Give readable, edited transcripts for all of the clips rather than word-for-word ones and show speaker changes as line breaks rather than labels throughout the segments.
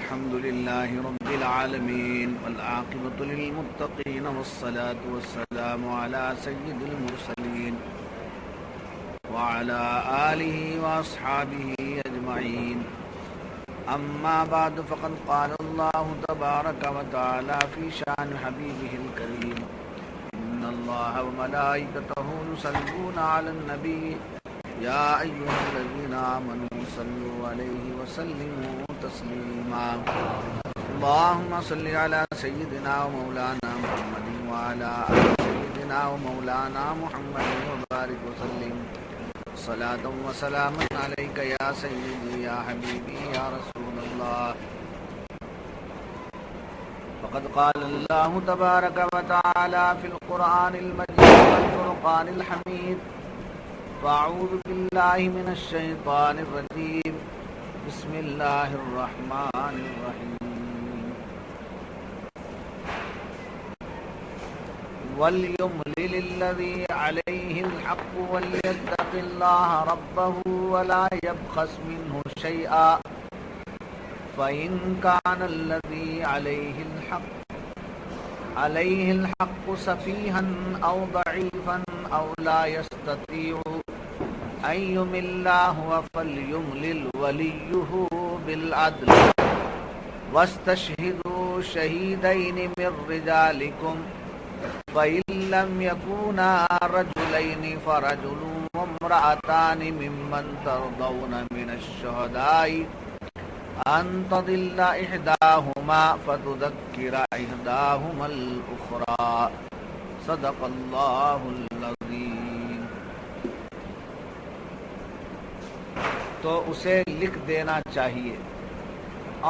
الحمد لله رب العالمين والعاقبة للمتقين والصلاة والسلام على سيد المرسلين وعلى آله وأصحابه أجمعين. أما بعد فقد قال الله تبارك وتعالى في شأن حبيبه الكريم: إن الله وملائكته يصلون على النبي يا أيها الذين آمنوا صلوا عليه وسلموا تسليما. اللهم صل على سيدنا ومولانا محمد وعلى آل سيدنا ومولانا محمد وبارك وسلم صلاة وسلاما عليك يا سيدي يا حبيبي يا رسول الله. فقد قال الله تبارك وتعالى في القرآن المجيد والفرقان الحميد: فأعوذ بالله من الشيطان الرجيم بسم الله الرحمن الرحيم. وليملل الذي عليه الحق وليتق الله ربه ولا يبخس منه شيئا فإن كان الذي عليه الحق سفيها أو ضعيفا أو لا يستطيع أن يمل هو فليملل وليه بالعدل واستشهدوا شهيدين من رجالكم فإن لم يكونا رجلين فرجل وامرأتان ممن ترضون من الشهداء أن تضل إحداهما فتذكر إحداهما الأخرى. صدق الله العظيم. تو اسے لکھ دینا چاہیے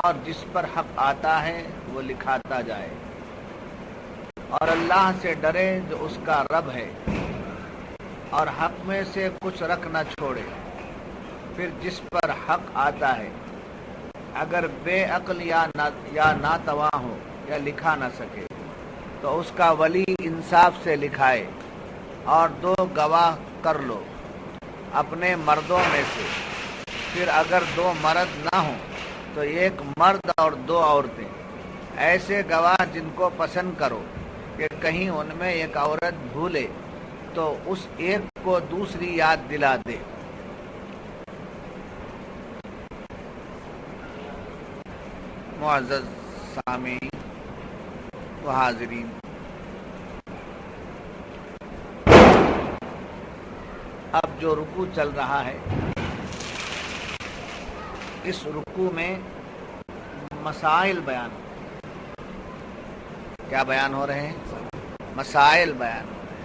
اور جس پر حق آتا ہے وہ لکھاتا جائے، اور اللہ سے ڈرے جو اس کا رب ہے، اور حق میں سے کچھ رکھ نہ چھوڑے. پھر جس پر حق آتا ہے اگر بے عقل یا ناتواں ہو یا لکھا نہ سکے تو اس کا ولی انصاف سے لکھائے، اور 2 گواہ کر لو اپنے مردوں میں سے. پھر اگر 2 مرد نہ ہوں تو 1 مرد اور 2 عورتیں، ایسے گواہ جن کو پسند کرو کہ کہیں ان میں ایک عورت بھولے تو اس ایک کو دوسری یاد دلا دے. معزز سامعین و حاضرین، اب جو رکوع چل رہا ہے اس رکوع میں مسائل بیان ہو رہے ہیں. کیا بیان ہو رہے ہیں؟ مسائل بیان ہو رہے ہیں.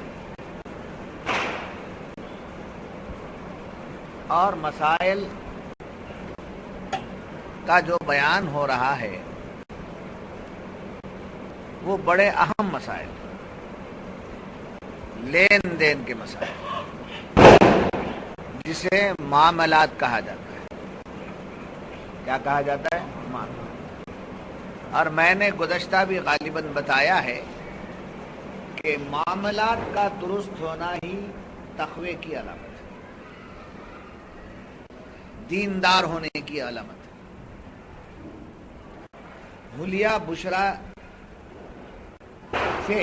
اور مسائل کا جو بیان ہو رہا ہے وہ بڑے اہم مسائل، لین دین کے مسائل، جسے معاملات کہا جاتا ہے. کیا کہا جاتا ہے؟ معاملات. اور میں نے گزشتہ بھی غالباً بتایا ہے کہ معاملات کا درست ہونا ہی تقوی کی علامت ہے، دیندار ہونے کی علامت ہے. حلیہ بشرا سے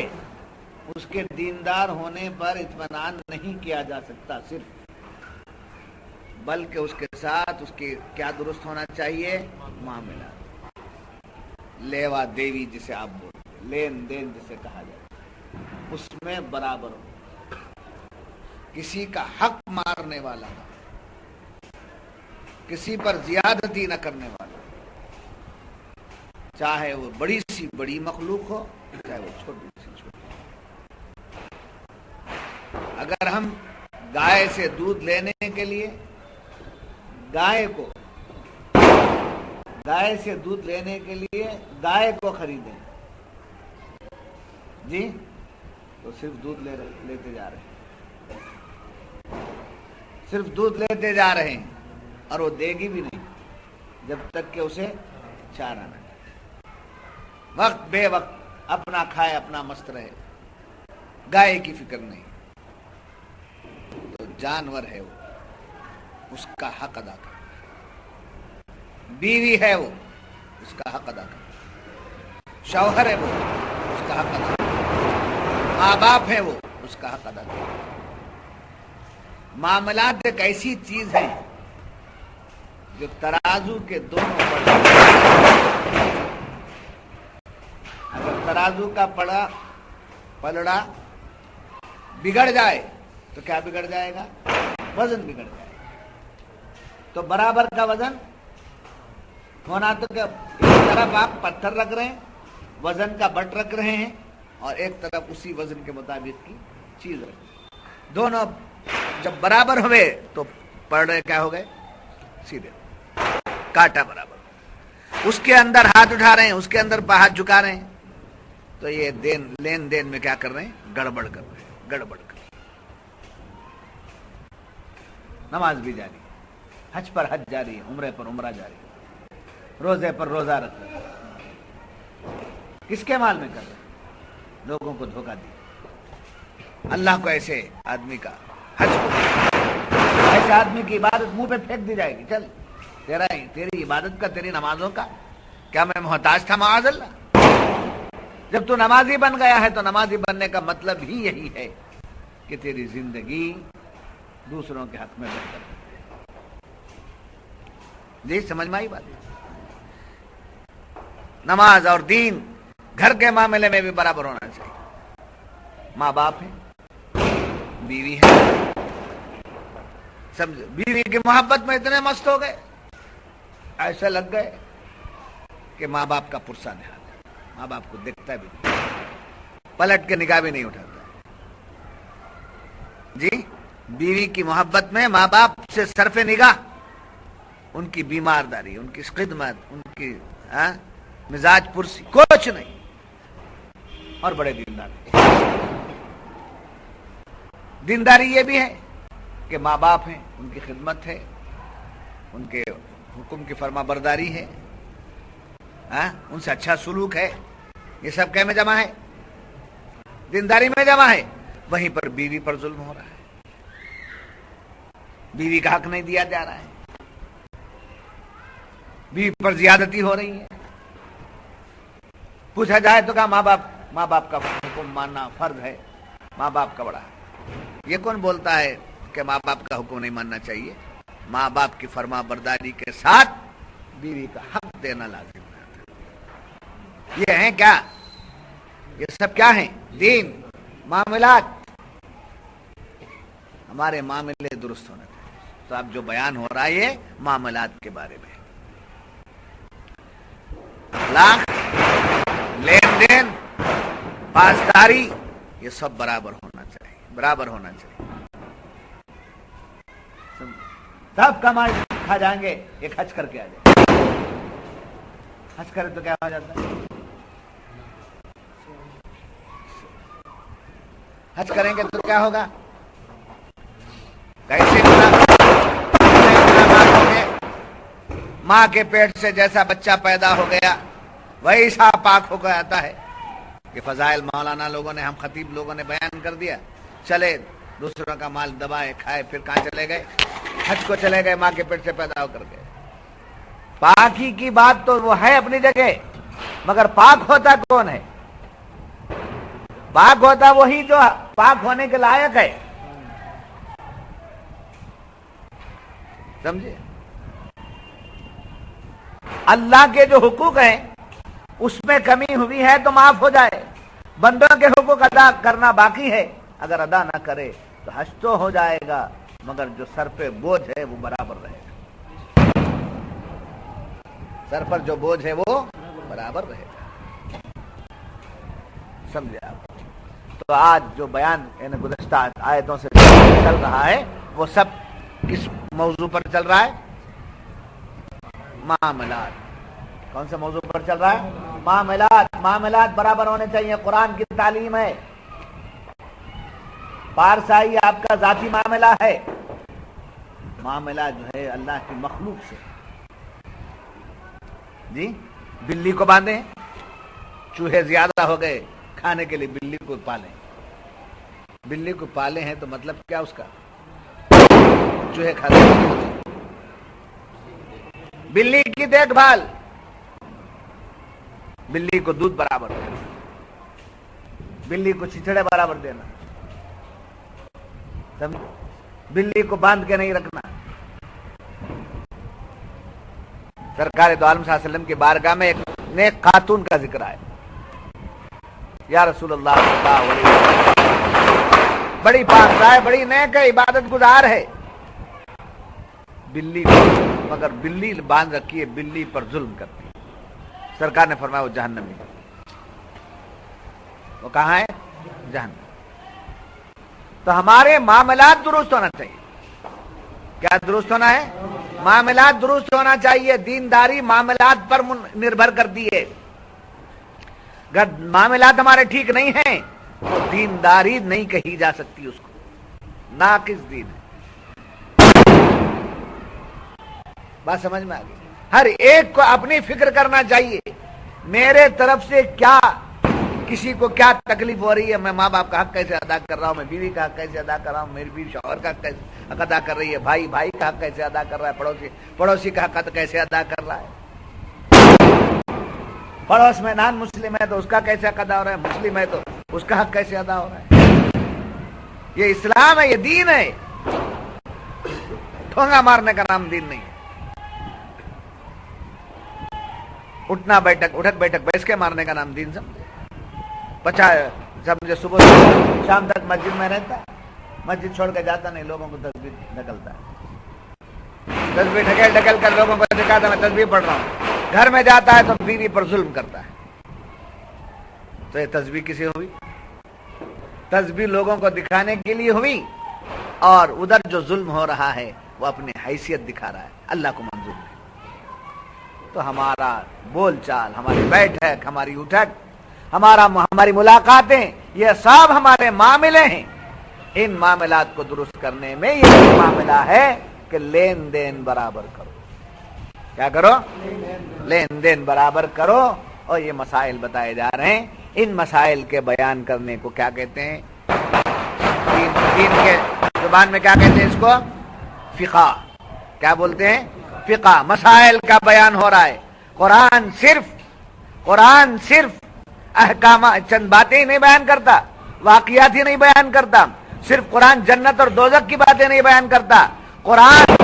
اس کے دیندار ہونے پر اطمینان نہیں کیا جا سکتا صرف، بلکہ اس کے ساتھ اس کے کیا درست ہونا چاہیے؟ معاملات، لیوا دیوی جسے آپ بولتے، لین دین جسے کہا جائے، اس میں برابر ہو، کسی کا حق مارنے والا نہ، کسی پر زیادتی نہ کرنے والا، چاہے وہ بڑی سی بڑی مخلوق ہو چاہے وہ چھوٹی سی چھوٹی. اگر ہم گائے سے دودھ لینے کے لیے گائے سے دودھ لینے کے لیے گائے کو خریدیں جی تو صرف دودھ لیتے جا رہے ہیں، صرف دودھ لیتے جا رہے ہیں، اور وہ دے گی بھی نہیں جب تک کہ اسے چارہ نہ. وقت بے وقت اپنا کھائے اپنا مست رہے، گائے کی فکر نہیں. تو جانور ہے وہ، اس کا حق ادا کر. بیوی ہے وہ، اس اس کا حق ادا کریں، شوہر ہے وہ، اس کا حق ادا کریں، ماں باپ ہیں وہ، اس کا حق ادا کریں۔ معاملات ایک ایسی چیز ہے جو ترازو کے دونوں پڑے، اگر ترازو کا پلڑا بگڑ جائے تو کیا بگڑ جائے گا؟ وزن بگڑ جائے گا۔ تو برابر کا وزن ہونا تو کہ ایک طرف آپ پتھر رکھ رہے ہیں، وزن کا بٹ رکھ رہے ہیں، اور ایک طرف اسی وزن کے مطابق کی چیز رکھ، دونوں جب برابر ہوئے تو پلڑے کیا ہو گئے؟ سیدھے، کاٹا برابر۔ اس کے اندر ہاتھ اٹھا رہے ہیں، اس کے اندر ہاتھ جھکا رہے ہیں، تو یہ لین دین میں کیا کر رہے ہیں؟ گڑبڑ کر رہے ہیں، گڑبڑ کر رہے ہیں۔ نماز بھی جاری ہے، حج پر حج جاری ہے، عمرے پر عمرہ جاری ہے، روزے پر روزہ رکھ رہے ہیں۔ کس کے مال میں کر رہے ہیں؟ لوگوں کو دھوکہ دیا، اللہ کو ایسے آدمی کا، حج کو ایسے آدمی کی عبادت منہ پہ پھینک دی جائے گی، چل تیری عبادت کا، تیری نمازوں کا کیا میں محتاج تھا معاذ اللہ؟ جب تو نمازی بن گیا ہے تو نمازی بننے کا مطلب ہی یہی ہے کہ تیری زندگی دوسروں کے حق میں بہتر ہے۔ جی سمجھ میں آئی بات؟ نماز اور دین گھر کے معاملے میں بھی برابر ہونا چاہیے۔ ماں باپ ہیں، بیوی ہے، سمجھو، بیوی کی محبت میں اتنے مست ہو گئے، ایسے لگ گئے کہ ماں باپ کا پرسہ نہال ہے، ماں باپ کو دیکھتا بھی نہیں، پلٹ کے نگاہ بھی نہیں اٹھاتا۔ جی بیوی کی محبت میں ماں باپ سے صرف نگاہ، ان کی بیمارداری، ان کی خدمت، ان کی مزاج پرسی، کچھ نہیں، اور بڑے دیندار۔ دینداری یہ بھی ہے کہ ماں باپ ہیں، ان کی خدمت ہے، ان کے حکم کی فرما برداری ہے، ان سے اچھا سلوک ہے، یہ سب کیا میں جمع ہے؟ دینداری میں جمع ہے۔ وہیں پر بیوی پر ظلم ہو رہا ہے، بیوی کا حق نہیں دیا جا رہا ہے، بیوی پر زیادتی ہو رہی ہے۔ پوچھا جائے تو کہا ماں باپ کا حکم ماننا فرض ہے، ماں باپ کا بڑا ہے۔ یہ کون بولتا ہے کہ ماں باپ کا حکم نہیں ماننا چاہیے؟ ماں باپ کی فرما برداری کے ساتھ بیوی کا حق دینا لازم ہے۔ یہ ہیں کیا؟ یہ سب کیا ہیں؟ دین، معاملات۔ ہمارے معاملے درست ہونے چاہیے۔ تو اب جو بیان ہو رہا ہے یہ معاملات کے بارے میں، اخلاق، لین دین، پاسداری، یہ سب برابر ہونا چاہیے، برابر ہونا چاہیے۔ سب کمائی کھا جائیں گے، ایک حج کر کے آ جائے، حج کرے تو کیا ہو جاتا ہے؟ حج کریں گے تو کیا ہوگا؟ کیسے ماں کے پیٹ سے جیسا بچہ پیدا ہو گیا وہی سا پاک ہو کے آتا ہے۔ یہ فضائل مولانا لوگوں نے، ہم خطیب لوگوں نے بیان کر دیا، چلے دوسروں کا مال دبائے کھائے، پھر کہاں چلے گئے؟ حج کو چلے گئے، ماں کے پیٹ سے پیدا ہو کر گئے۔ پاکی کی بات تو وہ ہے اپنی جگہ، مگر پاک ہوتا کون ہے؟ پاک ہوتا وہی جو پاک ہونے کے لائق ہے، سمجھے؟ اللہ کے جو حقوق ہیں اس میں کمی ہوئی ہے تو معاف ہو جائے، بندوں کے حقوق ادا کرنا باقی ہے، اگر ادا نہ کرے تو حج تو ہو جائے گا مگر جو سر پہ بوجھ ہے وہ برابر رہے گا، سر پر جو بوجھ ہے وہ برابر رہے گا، سمجھے آپ؟ تو آج جو بیان گزشتہ آیتوں سے چل رہا ہے وہ سب کس موضوع پر چل رہا ہے؟ معاملات۔ کون سے موضوع پر چل رہا ہے؟ معاملات۔ معاملات برابر ہونے چاہیے، قرآن کی تعلیم ہے۔ پارسائی آپ کا ذاتی معاملہ ہے، معاملہ جو ہے اللہ کی مخلوق سے۔ جی بلی کو باندھیں، چوہے زیادہ ہو گئے، کھانے کے لیے بلی کو پالیں، بلی کو پالے ہیں تو مطلب کیا اس کا؟ چوہے کھاتے ہیں، بلی کی دیکھ بھال، بلی کو دودھ برابر دینا، بلی کو چچڑے برابر دینا، بلی کو باندھ کے نہیں رکھنا۔ سرکار دو عالم صلی اللہ علیہ وسلم کی بارگاہ میں ایک نیک خاتون کا ذکر ہے، یا رسول اللہ صلی اللہ علیہ وسلم، بڑی پاکزہ ہے، بڑی نیک ہے، عبادت گزار ہے، بلی کو مگر بلی باندھ رکھی ہے، بلی پر ظلم کرتی ہے۔ سرکار نے فرمایا وہ جہنمی ہے۔ وہ کہاں ہے؟ جہنم۔ تو ہمارے معاملات درست ہونا چاہیے۔ کیا درست ہونا ہے؟ معاملات درست ہونا چاہیے۔ دینداری معاملات پر نربھر کرتی ہے۔ اگر معاملات ہمارے ٹھیک نہیں ہیں تو دینداری نہیں کہی جا سکتی، اس کو ناقص دین ہے۔ بات سمجھ میں آ گئی؟ ہر ایک کو اپنی فکر کرنا چاہیے، میرے طرف سے کیا، کسی کو کیا تکلیف ہو رہی ہے، میں ماں باپ کا حق کیسے ادا کر رہا ہوں، میں بیوی کا حق کیسے ادا کر رہا ہوں، میری بیوی شوہر کا حق کیسے ادا کر رہی ہے، بھائی کا حق کیسے ادا کر رہا ہے، پڑوسی کا حق کیسے ادا کر رہا ہے، پڑوس میں نان مسلم ہے تو اس کا کیسے حق ادا ہو رہا ہے، مسلم ہے تو اس کا حق کیسے ادا ہو رہا ہے۔ یہ اسلام ہے، یہ دین ہے، ٹھونگا مارنے کا نام دین نہیں ہے۔ اٹھنا بیٹھک اٹھک بیٹھک بیٹھ کے مارنے کا نام دین سمجھے۔ صبح سے شام تک مسجد میں رہتا ہے، مسجد چھوڑ کے جاتا نہیں، لوگوں کو تسبیح ڈھکلتا ہے، تسبیح ڈھکل کر لوگوں کو دکھاتا میں تسبیح پڑھ رہا ہوں، گھر میں جاتا ہے تو بیوی پر ظلم کرتا ہے۔ تو یہ تسبیح کسی ہوئی؟ تسبیح لوگوں کو دکھانے کے لیے ہوئی، اور ادھر جو ظلم ہو رہا ہے وہ اپنی حیثیت دکھا رہا ہے، اللہ کو منظور نہیں۔ تو ہمارا بول چال، ہماری بیٹھک، ہماری اٹھک، ہماری ملاقاتیں، یہ سب ہمارے معاملے ہیں۔ ان معاملات کو درست کرنے میں یہ معاملہ ہے کہ لین دین برابر کرو۔ کیا کرو؟ لین دین برابر کرو۔ اور یہ مسائل بتائے جا رہے ہیں، ان مسائل کے بیان کرنے کو کیا کہتے ہیں؟ دین کے زبان میں کیا کہتے ہیں اس کو؟ فقہ۔ کیا بولتے ہیں؟ فقہ۔ مسائل کا بیان ہو رہا ہے۔ قرآن صرف احکام چند باتیں ہی نہیں بیان کرتا، واقعات ہی نہیں بیان کرتا، صرف قرآن جنت اور دوزخ کی باتیں نہیں بیان کرتا، قرآن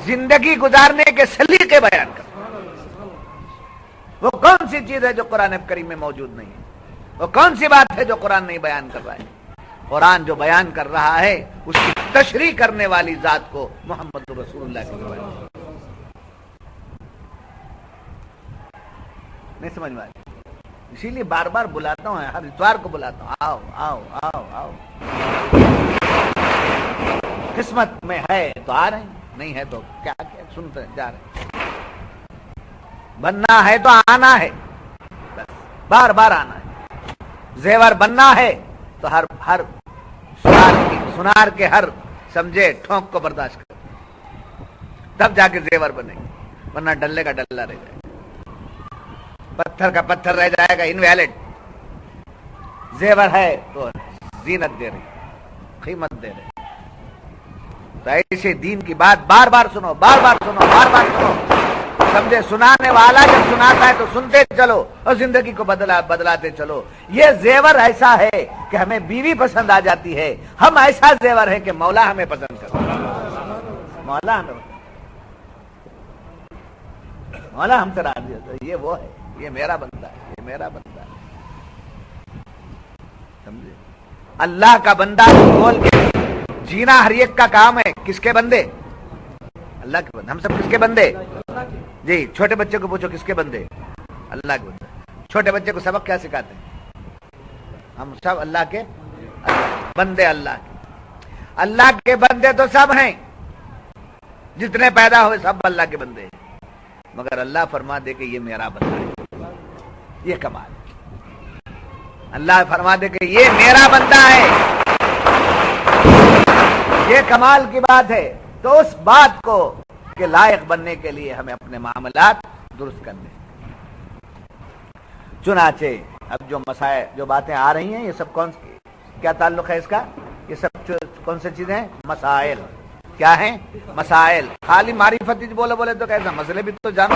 زندگی گزارنے کے سلیقے بیان کرتا۔ وہ کون سی چیز ہے جو قرآن کریم میں موجود نہیں ہے؟ وہ کون سی بات ہے جو قرآن نہیں بیان کر رہا ہے؟ قرآن جو بیان کر رہا ہے اس کی تشریح کرنے والی ذات کو محمد رسول اللہ کی زبان نہیں سمجھ میں آئی۔ اسی لیے بار بار بلاتا ہوں، ہر اتوار کو بلاتا ہوں، آؤ آؤ آؤ آؤ۔ قسمت میں ہے تو آ رہے ہیں، نہیں ہے تو کیا سنتے جا رہے ہیں۔ بننا ہے تو آنا ہے، بس بار بار آنا ہے۔ زیور بننا ہے تو ہر سنار کے ہر سمجھے ٹھونک کو برداشت کر، تب جا کے زیور بنے گا، ورنہ ڈلے کا ڈلہ رہ جائے گا، پتھر کا پتھر رہ جائے گا، انویلڈ۔ زیور ہے تو زینت دے رہی، قیمت دے رہی۔ تو ایسے دین کی بات بار بار سنو، بار بار سنو، بار بار سنو، سمجھے۔ سنانے والا جب سناتا ہے تو سنتے چلو اور زندگی کو بدلاتے چلو۔ یہ زیور ایسا ہے کہ ہمیں بیوی پسند آ جاتی ہے، ہم ایسا زیور ہے کہ مولا ہمیں پسند کرتا ہے، مولا ہمیں، مولا ہم سے راضی ہوتا ہے۔ یہ وہ ہے، یہ میرا بندہ ہے، یہ میرا بندہ ہے، سمجھے۔ اللہ کا بندہ بول کے جینا ہر ایک کا کام ہے۔ کس کے بندے؟ اللہ کے بندے۔ ہم سب کس کے بندے؟ جی، چھوٹے بچے کو پوچھو کس کے بندے؟ اللہ کے بندے۔ چھوٹے بچے کو سبق کیا سکھاتے ہیں؟ ہم سب اللہ کے بندے، اللہ کے۔ اللہ کے بندے تو سب ہیں، جتنے پیدا ہوئے سب اللہ کے بندے ہیں، مگر اللہ فرما دے کہ یہ میرا بندہ ہے۔ یہ کمال ہے، اللہ فرما دے کہ یہ میرا بندہ ہے، یہ کمال کی بات ہے۔ تو اس بات کو کے لائق بننے کے لیے ہمیں اپنے معاملات درست کرنے۔ چنانچہ اب جو مسائل، جو باتیں آ رہی ہیں، یہ سب کیا تعلق ہے اس کا؟ یہ سب کون سی چیزیں ہیں؟ مسائل۔ کیا ہیں؟ مسائل۔ خالی معرفت بولے تو کیسا؟ مسئلے بھی تو جانو۔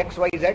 XYZ,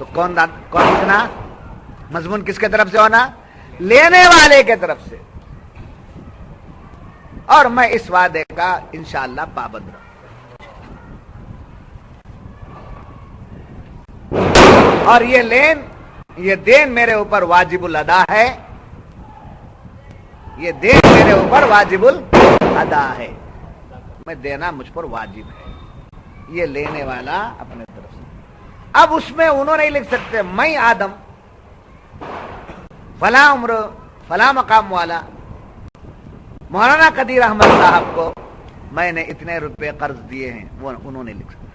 تو کون لکھنا؟ مضمون کس کے طرف سے ہونا؟ لینے والے کے طرف سے. اور میں اس وعدے کا انشاءاللہ پابند رہوں. اور یہ دین میرے اوپر واجب الادا ہے. یہ دین میرے اوپر واجب الادا ہے. میں دینا مجھ پر واجب ہے. یہ لینے والا اپنے طرف سے. اب اس میں انہوں نہیں لکھ سکتے میں آدم فلاں عمر فلاں مقام والا مولانا قدیر احمد صاحب کو میں نے اتنے روپے قرض دیے ہیں. وہ انہوں نے لکھ سکتے.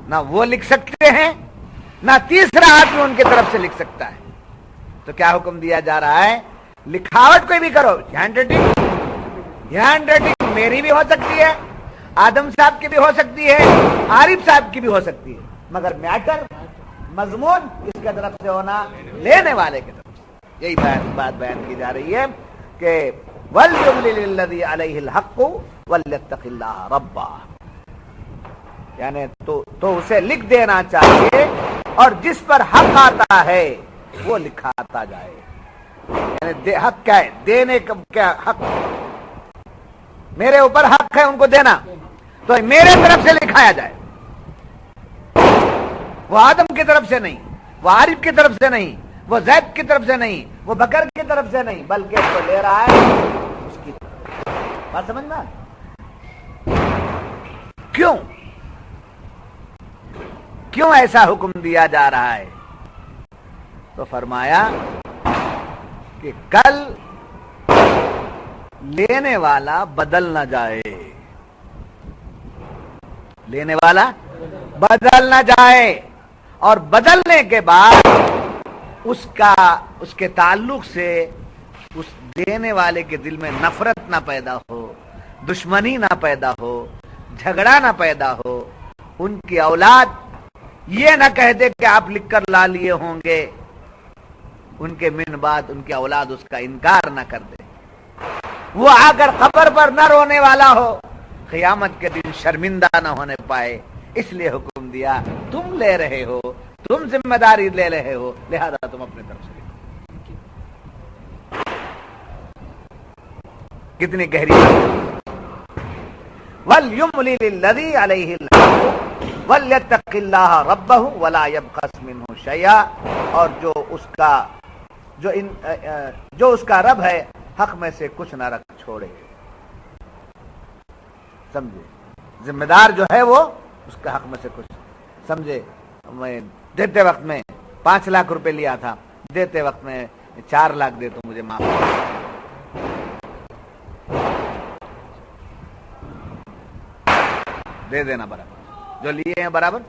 نہ وہ لکھ سکتے ہیں نہ تیسرا آدمی ان کی طرف سے لکھ سکتا ہے. تو کیا حکم دیا جا رہا ہے؟ لکھاوٹ کوئی بھی کرو. ہینڈ رائٹنگ میری بھی ہو سکتی ہے, آدم صاحب کی بھی ہو سکتی ہے, عارف صاحب کی بھی ہو سکتی ہے, مگر میٹر مضمون اس کی طرف سے ہونا لینے والے کی طرف سے. یہی بات بیان کی جا رہی ہے کہ وَلْيُمْلِلِ الَّذِي عَلَيْهِ الْحَقُّ وَلْيَتَّقِ اللَّهَ رَبَّهُ, یعنی تو اسے لکھ دینا چاہیے اور جس پر حق آتا ہے وہ لکھاتا جائے. یعنی حق کیا ہے؟ دینے کا کیا حق؟ میرے اوپر حق ہے ان کو دینا, تو میرے طرف سے لکھایا جائے. وہ آدم کی طرف سے نہیں, وہ عارف کی طرف سے نہیں, وہ زید کی طرف سے نہیں, وہ بکر کی طرف سے نہیں, بلکہ وہ لے رہا ہے اس کی طرف. بات سمجھنا کیوں ایسا حکم دیا جا رہا ہے؟ تو فرمایا کہ کل لینے والا بدل نہ جائے. لینے والا بدل نہ جائے, اور بدلنے کے بعد اس کے تعلق سے اس دینے والے کے دل میں نفرت نہ پیدا ہو, دشمنی نہ پیدا ہو, جھگڑا نہ پیدا ہو. ان کی اولاد یہ نہ کہہ دے کہ آپ لکھ کر لا لیے ہوں گے, ان کے من بعد ان کی اولاد اس کا انکار نہ کر دے. وہ آ کر قبر پر نہ رونے والا ہو, قیامت کے دن شرمندہ نہ ہونے پائے. اس لیے حکم دیا تم لے رہے ہو, تم ذمہ داری لے رہے ہو, لہذا تم اپنے طرف سے لکھو. کتنی گہری بات. وَلْيُمْلِلِ الَّذِي عَلَيْهِ الْحَقُّ وَلْيَتَّقِ اللَّهَ رَبَّهُ وَلَا يَبْخَسْ مِنْهُ شَيْئًا, اور جو اس کا رب ہے حق میں سے کچھ نہ رکھ چھوڑے. سمجھے؟ ذمہ دار جو ہے وہ اس کا حق میں سے کچھ سمجھے. میں دیتے وقت میں 5 لاکھ روپے لیا تھا, دیتے وقت میں 4 لاکھ دے تو مجھے معاف کر. دے دینا برابر, جو لیے ہیں برابر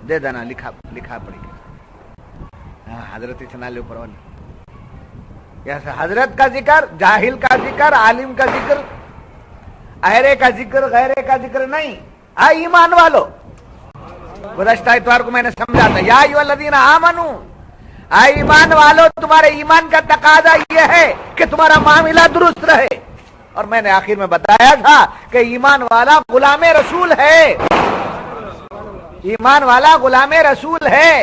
دے دینا. لکھا پڑی حضرت چنالے اوپر والی. حضرت کا ذکر, جاہل کا ذکر, عالم کا ذکر, اہرے کا ذکر, غیرے کا ذکر نہیں. ایمان والو, گزشتہ اتوار کو میں نے سمجھا تھا, یا ایھا الذین آمنوا, ایمان والو تمہارے ایمان کا تقاضا یہ ہے کہ تمہارا معاملہ درست رہے. اور میں نے آخر میں بتایا تھا کہ ایمان والا غلام رسول ہے, ایمان والا غلام رسول ہے.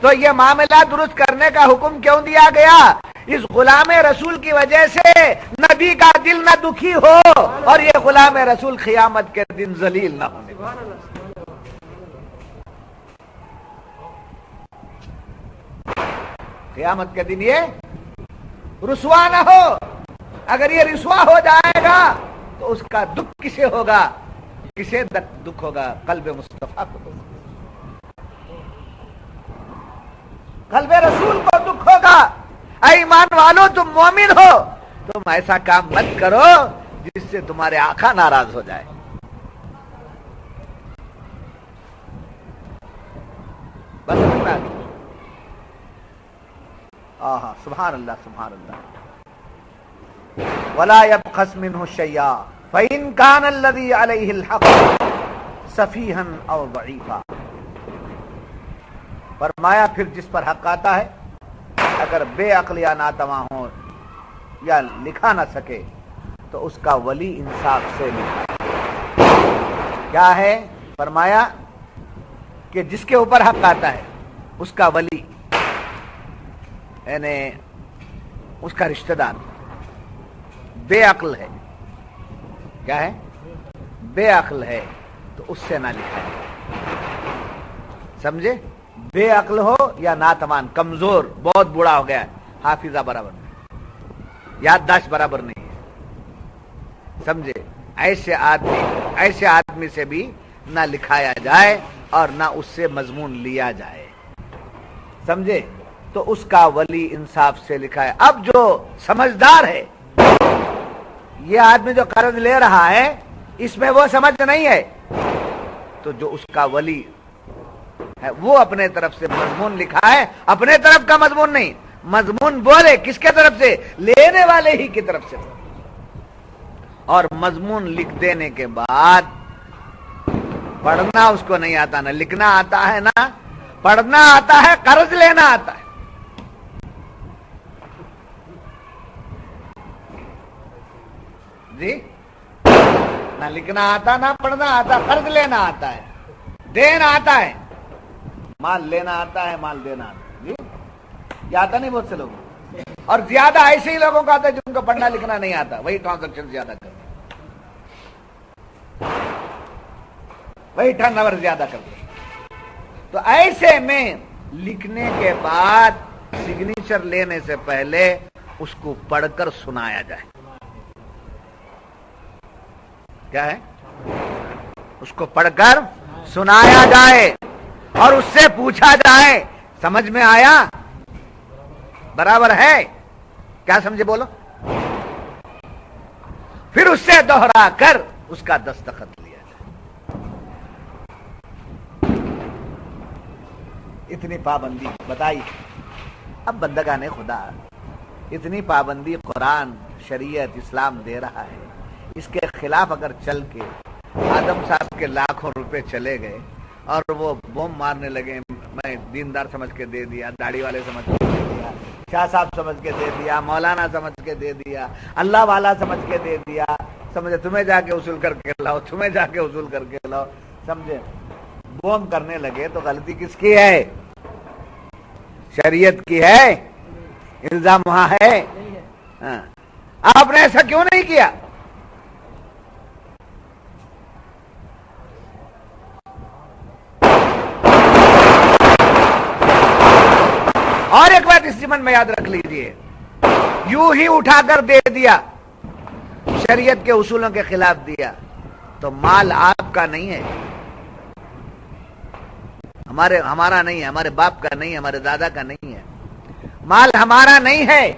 تو یہ معاملہ درست کرنے کا حکم کیوں دیا گیا؟ اس غلام رسول کی وجہ سے نبی کا دل نہ دکھی ہو, اور یہ غلام رسول قیامت کے دن ذلیل نہ ہونے. قیامت کے دن یہ رسوا نہ ہو. اگر یہ رسوا ہو جائے گا تو اس کا دکھ کسے ہوگا؟ کسے دکھ ہوگا؟ قلب مصطفیٰ کو. قلب رسول کو دکھ ہوگا. اے ایمان والو, تم مومن ہو, تم ایسا کام مت کرو جس سے تمہارے آقا ناراض ہو جائے. بس سمجھنا. سبحان اللہ, سبحان اللہ. وَلَا يَبْخَسْ مِنْهُ شَيْئًا فَإِنْ كَانَ الَّذِي عَلَيْهِ الْحَقُّ صَفِيحًا أَوْ ضَعِيفًا. فرمایا پھر جس پر حق آتا ہے اگر بے عقل یا ناتواں ہو یا لکھا نہ سکے تو اس کا ولی انصاف سے لکھا. کیا ہے؟ فرمایا کہ جس کے اوپر حق آتا ہے اس کا ولی یعنی اس کا رشتہ دار بے عقل ہے، کیا ہے؟ بے عقل ہے، تو اس سے نہ لکھائے، سمجھے؟ بے عقل ہو یا ناتوان، کمزور، بہت بوڑھا ہو گیا ہے، حافظہ برابر نہیں، یادداشت برابر نہیں ہے، سمجھے؟ ایسے آدمی سے بھی نہ لکھایا جائے اور نہ اس سے مضمون لیا جائے، سمجھے؟ تو اس کا ولی انصاف سے لکھا ہے۔ اب جو سمجھدار ہے، یہ آدمی جو قرض لے رہا ہے اس میں وہ سمجھ نہیں ہے، تو جو اس کا ولی ہے وہ اپنے طرف سے مضمون لکھا ہے، اپنے طرف کا مضمون نہیں، مضمون بولے کس کے طرف سے؟ لینے والے ہی کی طرف سے، اور مضمون لکھ دینے کے بعد پڑھنا اس کو نہیں آتا، نہ لکھنا آتا ہے، نہ پڑھنا آتا ہے، قرض لینا آتا ہے، جی، نہ لکھنا آتا، نہ پڑھنا آتا، قرض لینا آتا ہے، دینا آتا ہے، مال لینا آتا ہے، مال دینا آتا ہے، جی، یہ آتا نہیں بہت سے لوگوں، اور زیادہ ایسے ہی لوگوں کا آتا ہے جن کو پڑھنا لکھنا نہیں آتا، وہی ٹرانزیکشن زیادہ کرتے، وہی ٹرن اوور زیادہ کرتے۔ تو ایسے میں لکھنے کے بعد سگنیچر لینے سے پہلے اس کو پڑھ کر سنایا جائے، کیا ہے؟ اس کو پڑھ کر سنایا جائے اور اس سے پوچھا جائے سمجھ میں آیا؟ برابر ہے؟ کیا سمجھے بولو؟ پھر اس سے دوہرا کر اس کا دستخط لیا جائے۔ اتنی پابندی بتائی، اب بندگان خدا اتنی پابندی قرآن، شریعت، اسلام دے رہا ہے، اس کے خلاف اگر چل کے آدم صاحب کے لاکھوں روپے چلے گئے اور وہ بم مارنے لگے، میں دیندار سمجھ کے دے دیا، داڑھی والے سمجھ کے دے دیا، شاہ صاحب سمجھ کے دے دیا، مولانا سمجھ کے دے دیا، اللہ والا سمجھ کے دے دیا، سمجھے؟ تمہیں جا کے اصول کر کے لاؤ، تمہیں جا کے اصول کر کے لاؤ، سمجھے؟ بوم کرنے لگے تو غلطی کس کی ہے؟ شریعت کی ہے؟ الزام وہاں ہے؟ ہاں، آپ نے ایسا کیوں نہیں کیا؟ اور ایک بات اس ضمن میں یاد رکھ لیجئے، یوں ہی اٹھا کر دے دیا، شریعت کے اصولوں کے خلاف دیا، تو مال آپ کا نہیں ہے، ہمارا نہیں ہے، ہمارے باپ کا نہیں ہے، ہمارے دادا کا نہیں ہے، مال ہمارا نہیں ہے،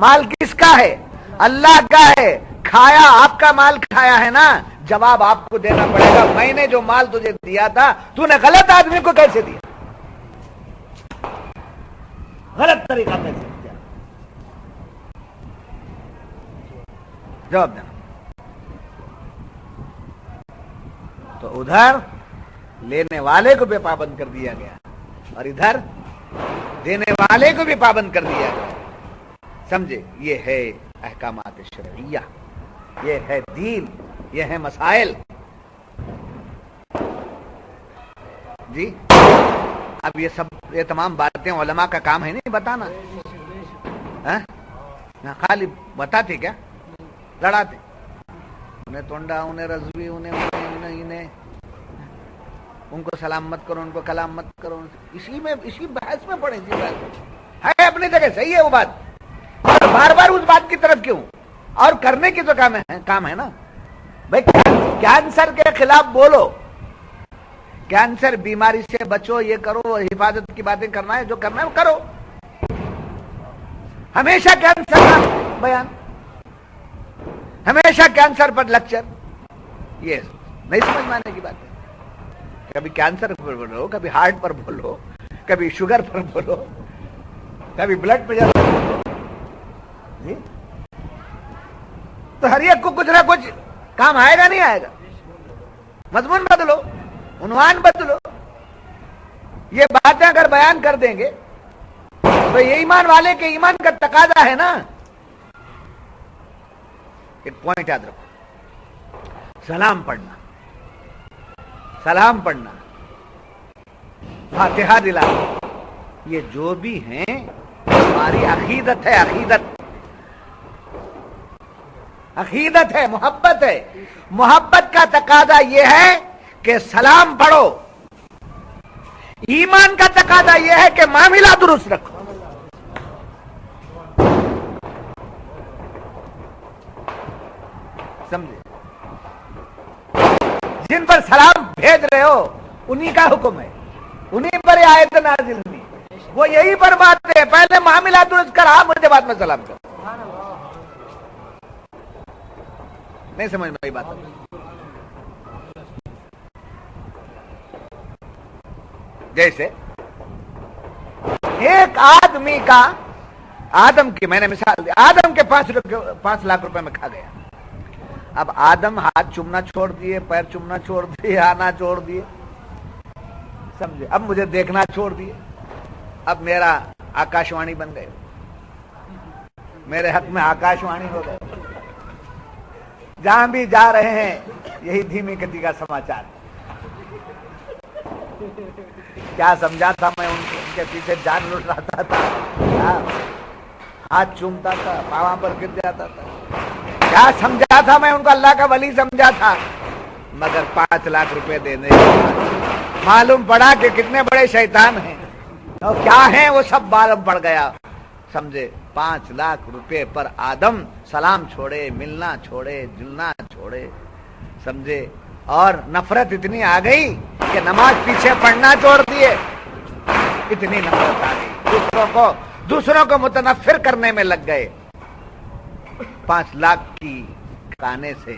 مال کس کا ہے؟ اللہ کا ہے، کھایا آپ کا مال کھایا ہے نا، جواب آپ کو دینا پڑے گا، میں نے جو مال تجھے دیا تھا تو نے غلط آدمی کو کیسے دیا، غلط طریقہ کیسے دیا، جواب دینا۔ تو ادھر لینے والے کو بھی پابند کر دیا گیا اور ادھر دینے والے کو بھی پابند کر دیا گیا، سمجھے؟ یہ ہے احکامات شرعیہ، یہ ہے دین، یہ ہے مسائل، جی۔ اب یہ تمام باتیں علماء کا کام ہے نہیں بتانا، خالی بتاتے کیا؟ لڑاتے، انہیں تونڈا، انہیں رضوی، انہیں ان کو سلام مت کرو، ان کو کلام مت کرو، اسی بحث میں پڑے، اسی بحث ہے، اپنی جگہ صحیح ہے وہ بات، اور بار بار اس بات کی طرف کیوں؟ اور کرنے کی تو کام ہے نا بھائی، کینسر کے خلاف بولو، کینسر بیماری سے بچو، یہ کرو، حفاظت کی باتیں کرنا ہے، جو کرنا ہے وہ کرو، ہمیشہ کینسر کا بیان، ہمیشہ کینسر پر لیکچر، یہ نہیں سمجھ میں آنے کی بات ہے۔ کبھی کینسر پر بولو، کبھی ہارٹ پر بولو، کبھی شوگر پر بولو، کبھی بلڈ پریشر پر بولو، جی، تو ہر ایک کو کچھ نہ کچھ کام آئے گا نہیں آئے گا، مضمون بدلو، عنوان بدلو، یہ باتیں اگر بیان کر دیں گے تو یہ ایمان والے کے ایمان کا تقاضا ہے نا۔ ایک پوائنٹ یاد رکھو، سلام پڑھنا، فاتحہ دلا دو. یہ جو بھی ہیں ہماری عقیدت ہے، عقیدت ہے، محبت ہے. محبت کا تقاضا یہ ہے کہ سلام پڑھو. ایمان کا تقاضا یہ ہے کہ معاملہ درست رکھو. سمجھے؟ جن پر سلام بھیج رہے ہو انہی کا حکم ہے، انہی پر آیت نازل ہوئی. وہ یہی فرماتے ہیں پہلے معاملہ درست کر، مجھے بعد میں سلام کر. نہیں سمجھ میں آئی بات؟ جیسے ایک آدمی کا، آدم کی میں نے مثال دی، آدم کے 5 لاکھ روپے میں کھا گیا. اب آدم ہاتھ چومنا چھوڑ دیے، پیر چومنا چھوڑ دیے، آنا چھوڑ دیے، سمجھے؟ اب مجھے دیکھنا چھوڑ دیے. اب میرا آکاشوانی بن گئے، میرے حق میں آکاشوانی ہو گئے. جہاں بھی جا رہے ہیں یہی دھیمی گتی کا سماچار. کیا سمجھا تھا میں ان کے پیچھے جان لٹاتا تھا، ہاتھ چومتا تھا، پاواں پر گر جاتا تھا. کیا سمجھا تھا میں ان کو اللہ کا ولی سمجھا تھا. مگر 5 لاکھ روپے دینے معلوم پڑا کہ کتنے بڑے شیطان ہیں اور کیا ہیں وہ سب معلوم پڑ گیا. سمجھے؟ 5 لاکھ روپے پر آدم سلام چھوڑے، ملنا چھوڑے، جلنا چھوڑے. سمجھے؟ اور نفرت اتنی آ گئی کہ نماز پیچھے پڑھنا چھوڑ دیے. اتنی نفرت آ گئی، دوسروں کو متنفر کرنے میں لگ گئے. 5 لاکھ کی کھانے سے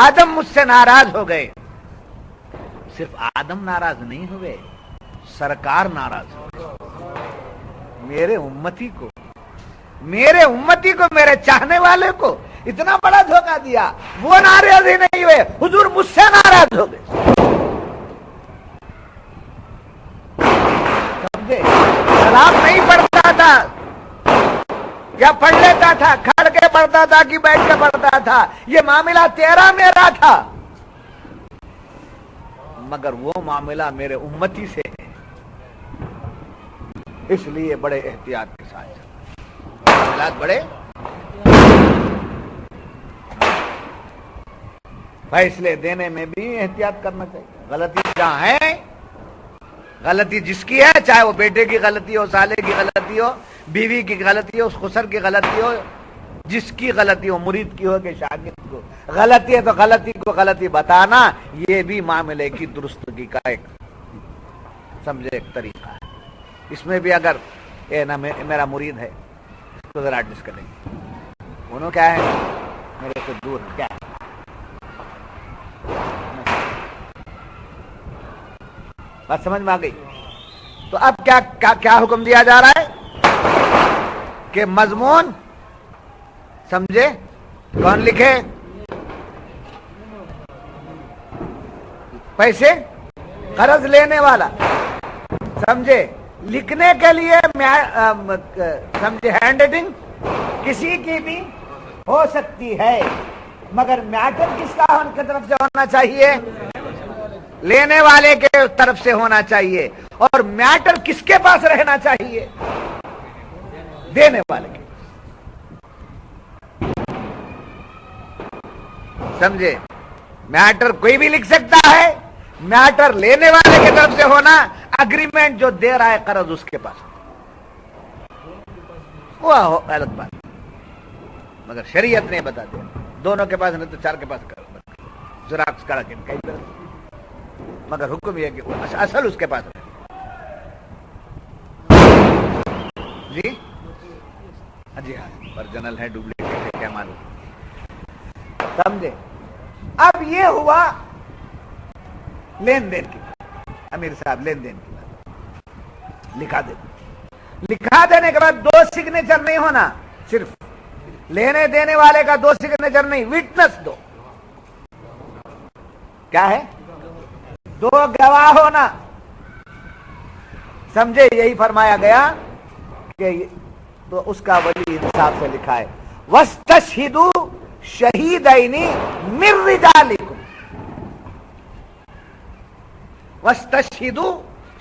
آدم مجھ سے ناراض ہو گئے. صرف آدم ناراض نہیں ہوئے، سرکار ناراض ہوئے. میرے امتی کو، میرے چاہنے والے کو اتنا بڑا دھوکہ دیا. وہ ناراض ہی نہیں ہوئے، حضور مجھ سے ناراض ہو گئے. سمجھے؟ سلام نہیں پڑھتا تھا یا پڑھ لیتا تھا، کھڑ کے پڑھتا تھا کہ بیٹھ کے پڑھتا تھا، یہ معاملہ تیرا میرا تھا. مگر وہ معاملہ میرے امتی سے ہے، اس لیے بڑے احتیاط کے ساتھ چلنا. معاملات بڑے فیصلے دینے میں بھی احتیاط کرنا چاہیے. غلطی جہاں ہے، غلطی جس کی ہے، چاہے وہ بیٹے کی غلطی ہو، سالے کی غلطی ہو، بیوی کی غلطی ہو، خسر کی غلطی ہو، جس کی غلطی ہو، مرید کی ہو کہ شاگرد کو غلطی ہے، تو غلطی کو غلطی بتانا یہ بھی معاملے کی درستگی کا ایک سمجھے ایک طریقہ ہے. اس میں بھی اگر میرا مرید ہے اس کو ذرا ایڈجسٹ کریں گے، انہوں کیا ہے میرے سے دور ہے، کیا ہے بات سمجھ میں آ گئی؟ تو اب کیا حکم دیا جا رہا ہے کہ مضمون سمجھے کون لکھے؟ پیسے قرض لینے والا. سمجھے؟ لکھنے کے لیے سمجھے ہینڈ رائٹنگ کسی کی بھی ہو سکتی ہے، مگر میٹر کس کا ان کی طرف سے ہونا چاہیے؟ لینے والے کے طرف سے ہونا چاہیے. اور میٹر کس کے پاس رہنا چاہیے؟ دینے والے کے. سمجھے؟ میٹر کوئی بھی لکھ سکتا ہے، میٹر لینے والے کی طرف سے ہونا، اگریمنٹ جو دے رہا ہے قرض اس کے پاس وہ غلط بات. مگر شریعت نے بتا دیا دونوں کے پاس نہیں تو 4 کے پاس زراکس کرا کے کئی طرح. مگر حکم یہ کہ اصل اس کے پاس ہے. جی جی ہاں، اوریجنل ہے ڈپلیکیٹ ہے کیا معلوم. سمجھے؟ اب یہ ہوا لین دین کی بات. امیر صاحب لین دین کی بات لکھا دینے کے بعد 2 سگنیچر نہیں ہونا، صرف لینے دینے والے کا 2 سگنیچر نہیں، وٹنس 2. کیا ہے؟ 2 گواہ ہونا. سمجھے؟ یہی فرمایا گیا کہ تو اس کا ولی انصاف سے لکھا ہے وَاسْتَشْهِدُوا شَهِيدَيْنِ مِن رِجَالِكُمْ. وَاسْتَشْهِدُوا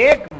1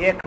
1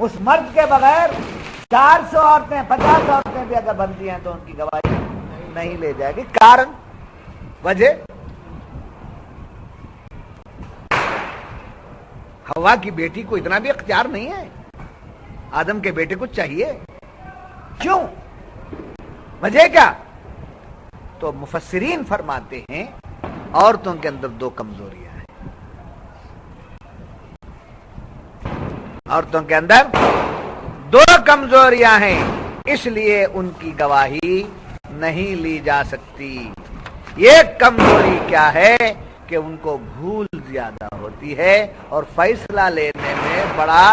اس مرد کے بغیر 400 عورتیں 50 عورتیں بھی اگر بنتی ہیں تو ان کی گواہی نہیں لے جائے گی. کارن وجہ حوا کی بیٹی کو اتنا بھی اختیار نہیں ہے, آدم کے بیٹے کو چاہیے. کیوں؟ وجہ کیا؟ تو مفسرین فرماتے ہیں عورتوں کے اندر 2 کمزوریاں ہیں. عورتوں کے اندر 2 کمزوریاں ہیں, اس لیے ان کی گواہی نہیں لی جا سکتی. ایک کمزوری کیا ہے کہ ان کو بھول زیادہ ہوتی ہے اور فیصلہ لینے میں بڑا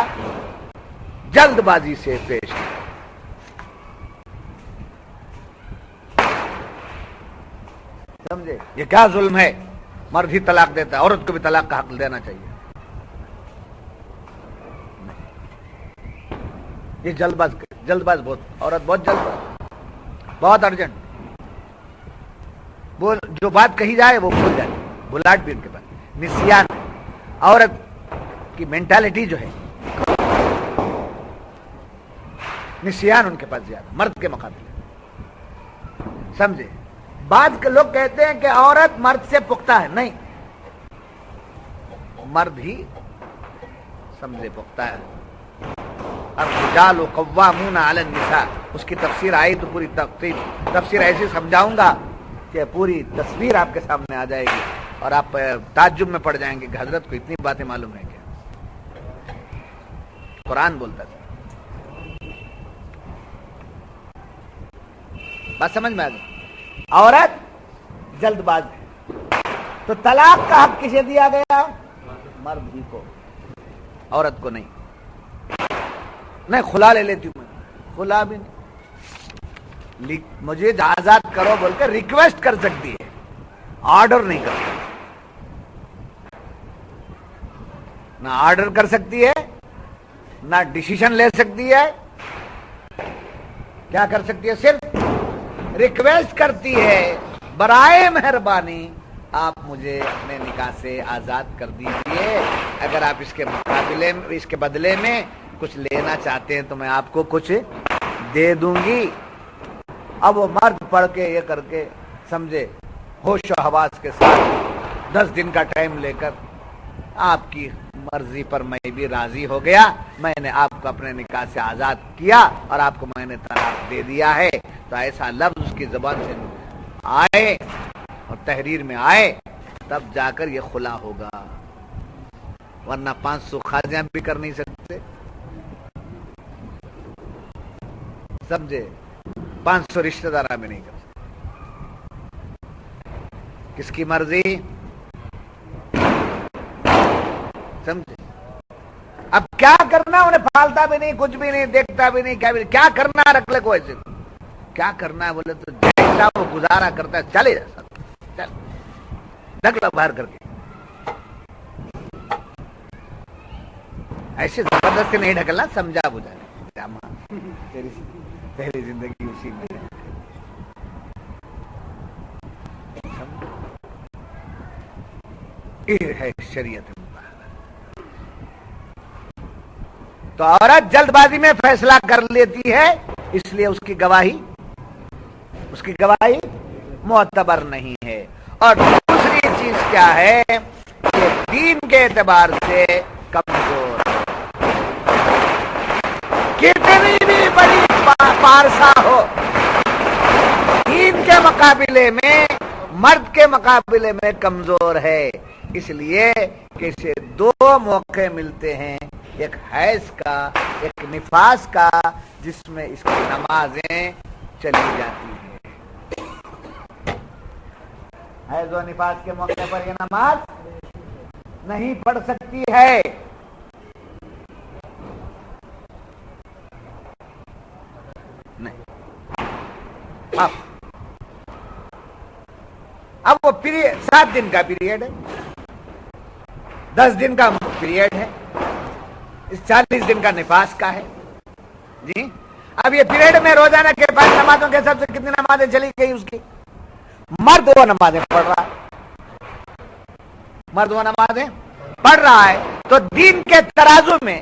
جلد بازی سے پیش ہے. سمجھے؟ یہ کیا ظلم ہے؟ مرد ہی طلاق دیتا ہے, عورت کو بھی طلاق کا حق دینا چاہیے. یہ جلد باز بہت, عورت بہت جلد باز, بہت ارجنٹ. وہ جو بات کہی جائے وہ بھول جائے, بلاٹ بھی ان کے پاس. نسیان عورت کی مینٹالٹی جو ہے, نسیان ان کے پاس زیادہ مرد کے مقابلے. سمجھے؟ بعض کے لوگ کہتے ہیں کہ عورت مرد سے پختہ ہے. نہیں, مرد ہی سمجھے پختہ ہے. الرجال قوامون علی النساء, اس کی تفسیر آئی تو پوری تفسیر ایسی سمجھاؤں گا کہ پوری تصویر آپ کے سامنے آ جائے گی اور آپ تعجب میں پڑ جائیں گے کہ حضرت کو اتنی باتیں معلوم ہیں کیا. قرآن بولتا تھا. بات سمجھ میں آ گئی؟ عورت جلد باز ہے تو طلاق کا حق کسے دیا گیا؟ مرد ہی کو, عورت کو نہیں. نہیں خلا لے لیتی ہوں, خلا بھی نہیں, مجھے آزاد کرو بول کے ریکویسٹ کر سکتی ہے, آرڈر نہیں کر سکتی. نہ آرڈر کر سکتی ہے نہ ڈیسیشن لے سکتی ہے. کیا کر سکتی ہے؟ صرف ریکویسٹ کرتی ہے, برائے مہربانی آپ مجھے اپنے نکاح سے آزاد کر دیجئے. اگر آپ اس کے بدلے میں کچھ لینا چاہتے ہیں تو میں آپ کو کچھ دے دوں گی. اب وہ مرد پڑھ کے یہ کر کے سمجھے ہوش و حواس کے ساتھ 10 دن کا ٹائم لے کر آپ کی مرضی پر میں بھی راضی ہو گیا, میں نے آپ کو اپنے نکاح سے آزاد کیا اور آپ کو میں نے طلاق دے دیا ہے. تو ایسا لفظ اس کی زبان سے آئے اور تحریر میں آئے تب جا کر یہ خلا ہوگا, ورنہ 500 خاضیاں بھی کر نہیں سکتے. سمجھے؟ 500 رشتہ دارہ میں نہیں کر سکتے. کس کی مرضی؟ سمجھے؟ اب کیا کرنا, انہیں پھالتا بھی نہیں, کچھ بھی نہیں, دیکھتا بھی نہیں, کیا کرنا ہے؟ رکھ لے کو ایسے کیا کرنا ہے بولے تو جیسا وہ گزارا کرتا ہے چلے جا, چل ڈھک لو باہر کر کے. ایسے زبردستی نہیں ڈھکلنا, سمجھا بجھا تیری زندگی اسی میں ہے شریعت. تو عورت جلد بازی میں فیصلہ کر لیتی ہے, اس لیے اس کی گواہی معتبر نہیں ہے. اور دوسری چیز کیا ہے کہ دین کے اعتبار سے کمزور, کتنی بھی بڑی پارسا ہو, دین کے مقابلے میں مرد کے مقابلے میں کمزور ہے. اس لیے کہ اسے 2 موقع ملتے ہیں, ایک حیض کا, ایک نفاس کا, جس میں اس کی نمازیں چلی جاتی ہیں. حیض و نفاس کے موقع پر یہ نماز نہیں پڑھ سکتی ہے. نہیں, اب وہ 7 دن کا پیریڈ ہے, 10 دن کا پیریڈ ہے, 40 دن کا نفاس کا ہے. جی اب یہ پیریڈ میں روزانہ کے 5 نمازوں کے سب سے کتنی نمازیں چلی گئی اس کی؟ مرد وہ نمازیں پڑھ رہا ہے, مرد وہ نمازیں پڑھ رہا ہے. تو دین کے ترازو میں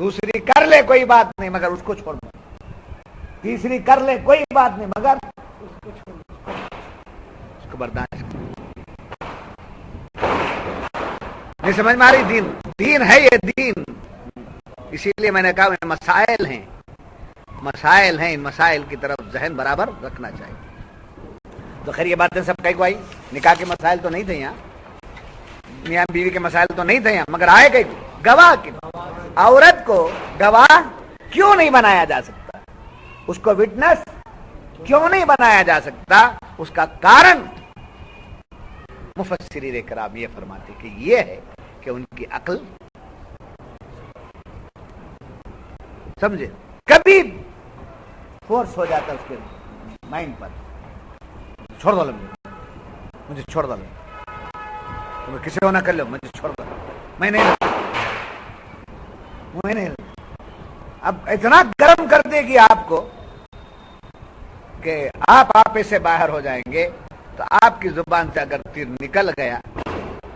دوسری کر لے کوئی بات نہیں مگر اس کو چھوڑ دو، تیسری کر لے کوئی بات نہیں مگر اس کو برداشت کرو۔ نہیں سمجھ میں آ رہی؟ دین دین ہے یہ دین، اسی لیے میں نے کہا مسائل ہیں، مسائل ہیں، ان مسائل کی طرف ذہن برابر رکھنا چاہیے۔ تو خیر یہ باتیں سب کہیں کو آئی، نکاح کے مسائل تو نہیں تھے یہاں، میاں بیوی کے مسائل تو نہیں تھے یہاں، مگر آئے گئے گواہ کی۔ عورت کو گواہ کیوں نہیں بنایا جا سکتا، اس کو وٹنس کیوں نہیں بنایا جا سکتا، اس کا کارن مفسرین کرام یہ فرماتے کہ یہ ہے کہ ان کی عقل، سمجھے، کبھی فورس ہو جاتا اس کے مائنڈ پر، چھوڑ دو مجھے چھوڑ دو، تمہیں کسی کو نہ کر لو، مجھے چھوڑ دو، میں نہیں اب اتنا گرم کر دے گی آپ کو کہ آپ آپے سے باہر ہو جائیں گے۔ تو آپ کی زبان سے اگر تیر نکل گیا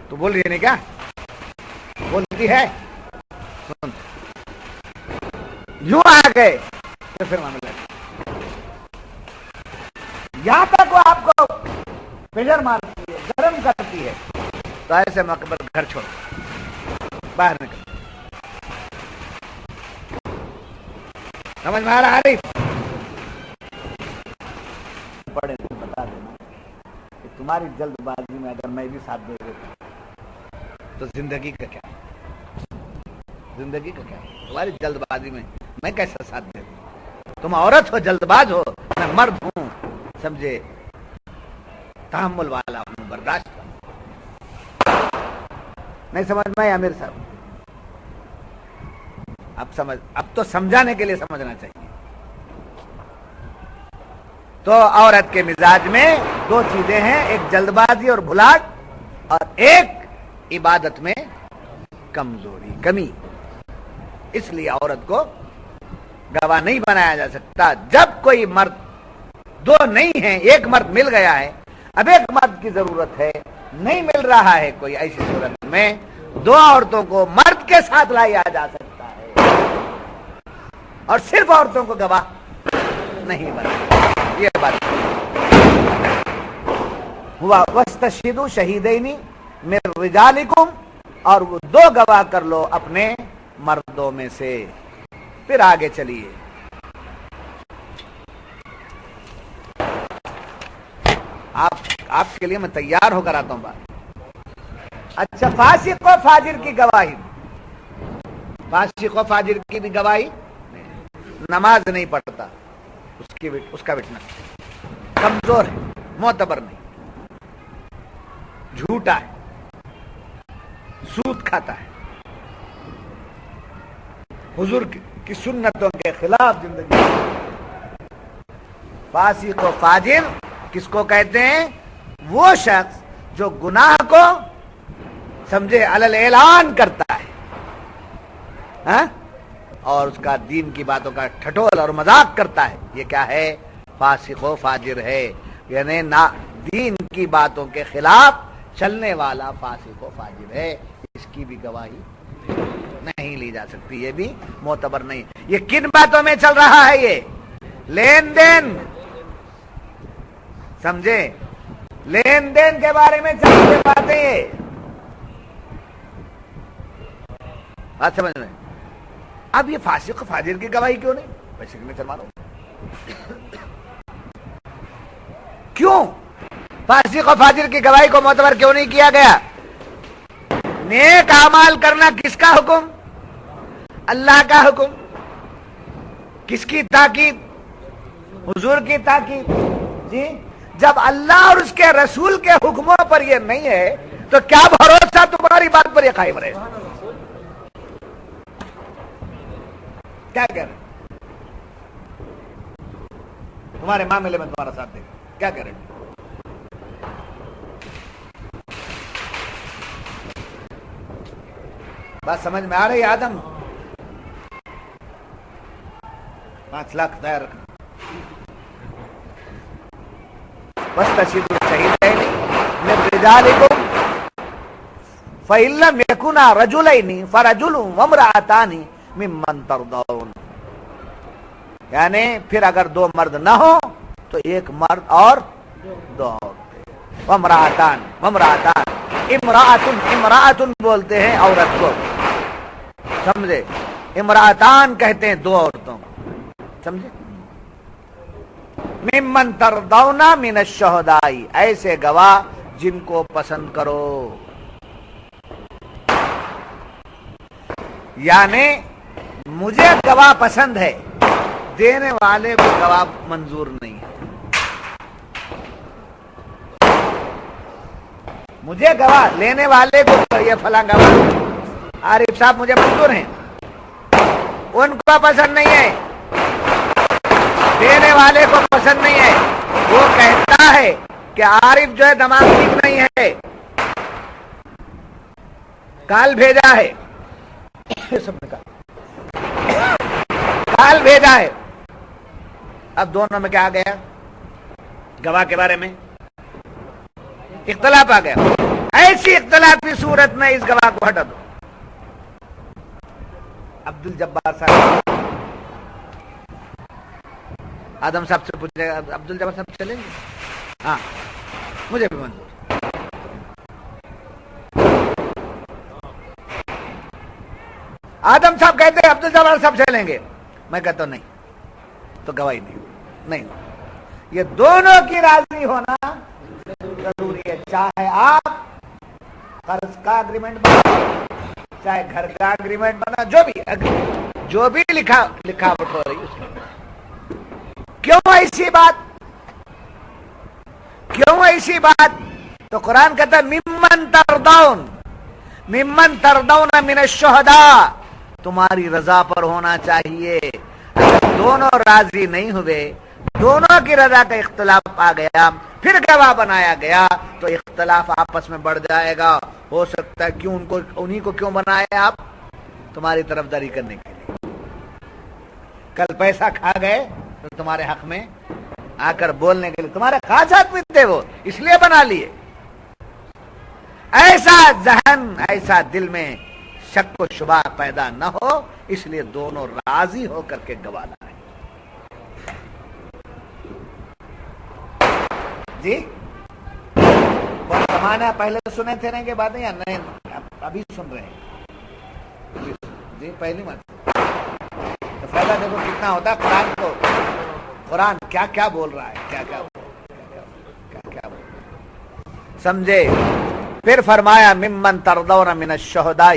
تو بول رہی نہیں کیا بولتی ہے، یوں آ گئے تو پھر معاملہ یہاں تک وہ آپ کو پریشر مارتی ہے، گرم کرتی ہے، تو ایسے موقع پر گھر چھوڑ باہر نکل۔ سمجھ میں آ رہا ہے؟ پڑھے تو بتا دینا کہ تمہاری جلد بازی میں اگر میں بھی ساتھ دے دیتا تو زندگی کا کیا، زندگی کا کیا، تمہاری جلد بازی میں کیسا ساتھ دے دوں؟ تم عورت ہو، جلد باز ہو، میں مرد ہوں، سمجھے، تحمل والا ہوں، برداشت والا۔ نہیں سمجھ میں امیر صاحب؟ اب تو سمجھانے کے لیے سمجھنا چاہیے۔ تو عورت کے مزاج میں دو چیزیں ہیں، ایک جلد بازی اور بھلاٹ، اور ایک عبادت میں کمزوری، کمی۔ اس لیے عورت کو گواہ نہیں بنایا جا سکتا۔ جب کوئی مرد، دو نہیں ہیں، ایک مرد مل گیا ہے، اب ایک مرد کی ضرورت ہے، نہیں مل رہا ہے کوئی، ایسی صورت میں دو عورتوں کو مرد کے ساتھ لایا جا سکتا ہے، اور صرف عورتوں کو گواہ نہیں بنایا۔ یہ بات ہوا وَاسْتَشْهِدُوا شَهِيدَيْنِ مِن رِجَالِكُمْ، اور وہ دو گواہ کر لو اپنے مردوں میں سے۔ پھر آگے چلیے، آپ کے لیے میں تیار ہو کر آتا ہوں بات۔ اچھا، فاسق و فاجر کی گواہی، فاسق و فاجر کی بھی گواہی، نماز نہیں پڑھتا، اس کا وٹنس کمزور ہے، معتبر نہیں، جھوٹا ہے، سود کھاتا ہے، حضور کی سنتوں کے خلاف زندگی۔ فاسق و فاجر کس کو کہتے ہیں؟ وہ شخص جو گناہ کو سمجھے علی اعلان کرتا ہے، ہاں، اور اس کا دین کی باتوں کا ٹھٹول اور مذاق کرتا ہے، یہ کیا ہے؟ فاسق و فاجر ہے، یعنی دین کی باتوں کے خلاف چلنے والا فاسق و فاجر ہے، اس کی بھی گواہی نہیں لی جا سکتی، یہ بھی معتبر نہیں۔ یہ کن باتوں میں چل رہا ہے؟ یہ لین دین، سمجھے، لین دین کے بارے میں چل رہی باتیں، یہ بات سمجھ میں؟ اب یہ فاسق و فاجر کی گواہی کیوں نہیں؟ پیسے میں چل مارو، کیوں فاسق و فاجر کی گواہی کو معتبر کیوں نہیں کیا گیا؟ نیک اعمال کرنا کس کا حکم؟ اللہ کا حکم۔ کس کی تاکید؟ حضور کی تاکید۔ جی، جب اللہ اور اس کے رسول کے حکموں پر یہ نہیں ہے تو کیا بھروسہ تمہاری بات پر یہ قائم رہے؟ کیا کہہ رہے؟ تمہارے معاملے میں تمہارا ساتھ دے گا، کیا کہہ رہے؟ بات سمجھ میں آ رہی ہے؟ آدم 5 لاکھ تیار رکھنا۔ وَاسْتَشْهِدُوا شَهِيدَيْنِ مِن رِجَالِكُمْ فَإِن لَّمْ يَكُونَا رَجُلَيْنِ فَرَجُلٌ وَامْرَأَتَانِ ممن ترضون، یعنی پھر اگر دو مرد نہ ہو تو ایک مرد اور دو عورتیں. وامرأتان، وامرأتان، امرأتن، امرأتن بولتے ہیں عورت کو، سمجھے؟ امرأتان کہتے ہیں دو عورتوں کو، سمجھے؟ ممن ترضون من الشہداء، ایسے گواہ جن کو پسند کرو. یعنی مجھے گواہ پسند ہے، دینے والے کو گواہ منظور نہیں ہے. مجھے گواہ، لینے والے کو یہ فلاں گواہ عارف صاحب مجھے منظور ہیں، ان کو پسند نہیں ہے، دینے والے کو پسند نہیں ہے. وہ کہتا ہے کہ عارف جو ہے دماغ ٹھیک نہیں ہے، کال بھیجا ہے، کال بھیجا ہے. اب دونوں میں کیا آ گیا؟ گواہ کے بارے میں اختلاف آ گیا. ایسی اختلافی صورت میں اس گواہ کو ہٹا دو. عبد الجبار صاحب، آدم صاحب سے پوچھے گا عبد الجبار صاحب چلیں گے؟ ہاں مجھے بھی منظور. آدم صاحب کہتے ہیں عبد الجبار صاحب چلیں گے، میں کہتا ہوں نہیں، تو گواہی نہیں. یہ دونوں کی راضی ہونا ضروری ہے. چاہے آپ قرض کا اگریمنٹ بنا، چاہے گھر کا اگریمنٹ بنا، جو بھی لکھاوٹ ہو رہی اس میں. کیوں ایسی بات؟ کیوں ایسی بات؟ تو قرآن کہتا ہے ممن ترضون، ممن ترضون من الشہداء، تمہاری رضا پر ہونا چاہیے. اگر دونوں راضی نہیں ہوئے، دونوں کی رضا کا اختلاف آ گیا، پھر گواہ بنایا گیا تو اختلاف آپس میں بڑھ جائے گا. ہو سکتا ہے کیوں انہی کو کیوں بنایا آپ؟ تمہاری طرفداری کرنے کے لیے. کل پیسہ کھا گئے تو تمہارے حق میں آ کر بولنے کے لیے، تمہارے خاص آدمی تھے وہ، اس لیے بنا لیے. ایسا ذہن، ایسا دل میں شک و شبہ پیدا نہ ہو، اس لیے دونوں راضی ہو کر کے گواہ لائیں. جی بہت زمانہ پہلے سنے تھے نا کہ باتیں، یا نہیں ابھی سن رہے ہیں؟ جی پہلی بات تو فائدہ دیکھو کتنا ہوتا ہے. قرآن کو، قرآن کیا کیا بول رہا ہے، کیا کیا بول رہا ہے، سمجھے؟ پھر فرمایا ممن ترضون من الشہداء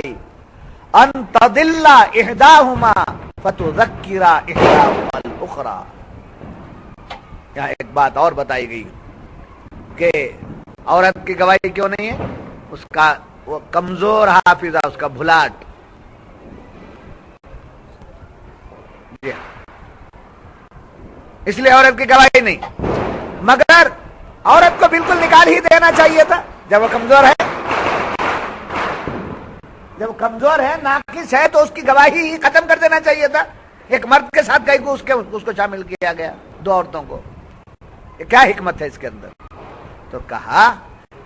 ان تضل احداہما فتذکر احداہما الاخری. یہاں ایک بات اور بتائی گئی کہ عورت کی گواہی کیوں نہیں ہے؟ اس کا وہ کمزور حافظہ، اس کا بھلاٹ. جی اس لیے عورت کی گواہی نہیں. مگر عورت کو بالکل نکال ہی دینا چاہیے تھا جب وہ کمزور ہے. جب کمزور ہے، ناقص ہے، تو اس کی گواہی ہی ختم کر دینا چاہیے تھا. ایک مرد کے ساتھ گئی کو اس کو شامل کیا گیا، دو عورتوں کو. یہ کیا حکمت ہے اس کے اندر؟ تو کہا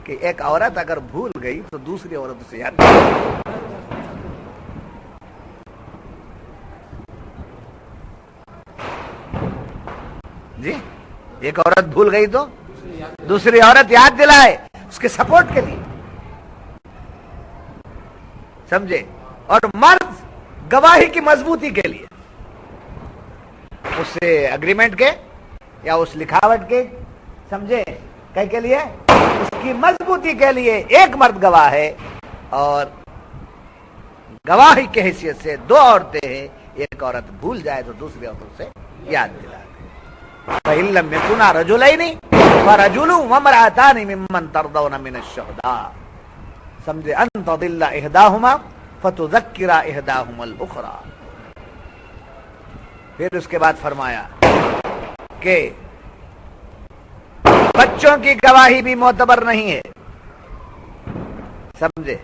کہ ایک عورت اگر بھول گئی تو دوسری عورت اسے یاد کرے. جی ایک عورت بھول گئی تو دوسری عورت یاد دلائے، اس کے سپورٹ کے لیے، سمجھے؟ اور مرد گواہی کی مضبوطی کے لیے، اس اگریمنٹ کے یا اس لکھاوٹ کے، سمجھے؟ کے لیے، اس کی مضبوطی کے لیے ایک مرد گواہ ہے، اور گواہی کی حیثیت سے دو عورتیں ہیں. ایک عورت بھول جائے تو دوسری عورت سے یاد دلا دے. فَإِن لَّمْ يَكُونَا رَجُلَيْنِ فَرَجُلٌ وَامْرَأَتَانِ مِمَّن تَرْضَوْنَ مِنَ الشُّهَدَاءِ. سمجھے؟ أَن تَضِلَّ إِحْدَاهُمَا فَتُذَكِّرَ إِحْدَاهُمَا الْأُخْرَى. پھر اس کے بعد فرمایا کہ بچوں کی گواہی بھی معتبر نہیں ہے، سمجھے؟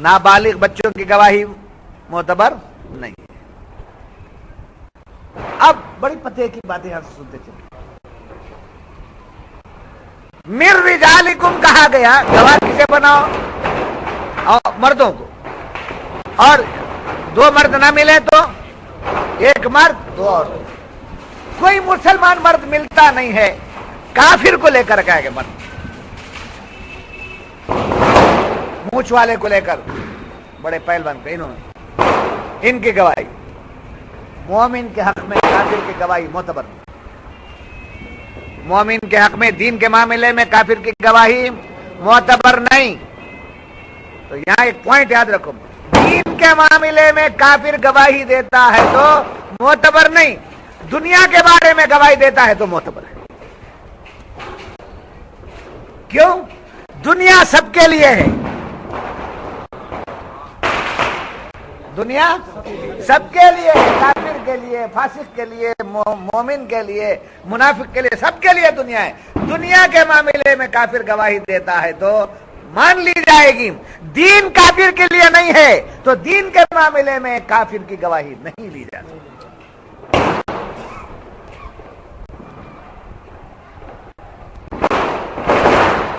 نابالغ بچوں کی گواہی معتبر نہیں ہے. اب بڑی پتے کی باتیں یہاں سے سنتے چلے. مِن رِجَالِکُم کہا گیا، گواہ کسے بناؤ؟ اور مردوں کو. اور دو مرد نہ ملے تو ایک مرد دو عورت. کوئی مسلمان مرد ملتا نہیں ہے کافر کو لے کر کہے کہ مرد مونچھ والے کو لے کر بڑے پہلوان کو انہوں نے ان کی گواہی مومن کے حق میں کافر کی گواہی معتبر نہیں. مومن کے حق میں دین کے معاملے میں کافر کی گواہی معتبر نہیں. تو یہاں ایک پوائنٹ یاد رکھو, دین کے معاملے میں کافر گواہی دیتا ہے تو معتبر نہیں, دنیا کے بارے میں گواہی دیتا ہے تو معتبر ہے. کیوں؟ دنیا سب کے لیے ہے, دنیا سب کے لیے, کافر کے لیے, فاسق کے لیے, مومن کے لیے, منافق کے لیے, سب کے لیے دنیا ہے. دنیا کے معاملے میں کافر گواہی دیتا ہے تو مان لی جائے گی. دین کافر کے لیے نہیں ہے تو دین کے معاملے میں کافر کی گواہی نہیں لی جاتی.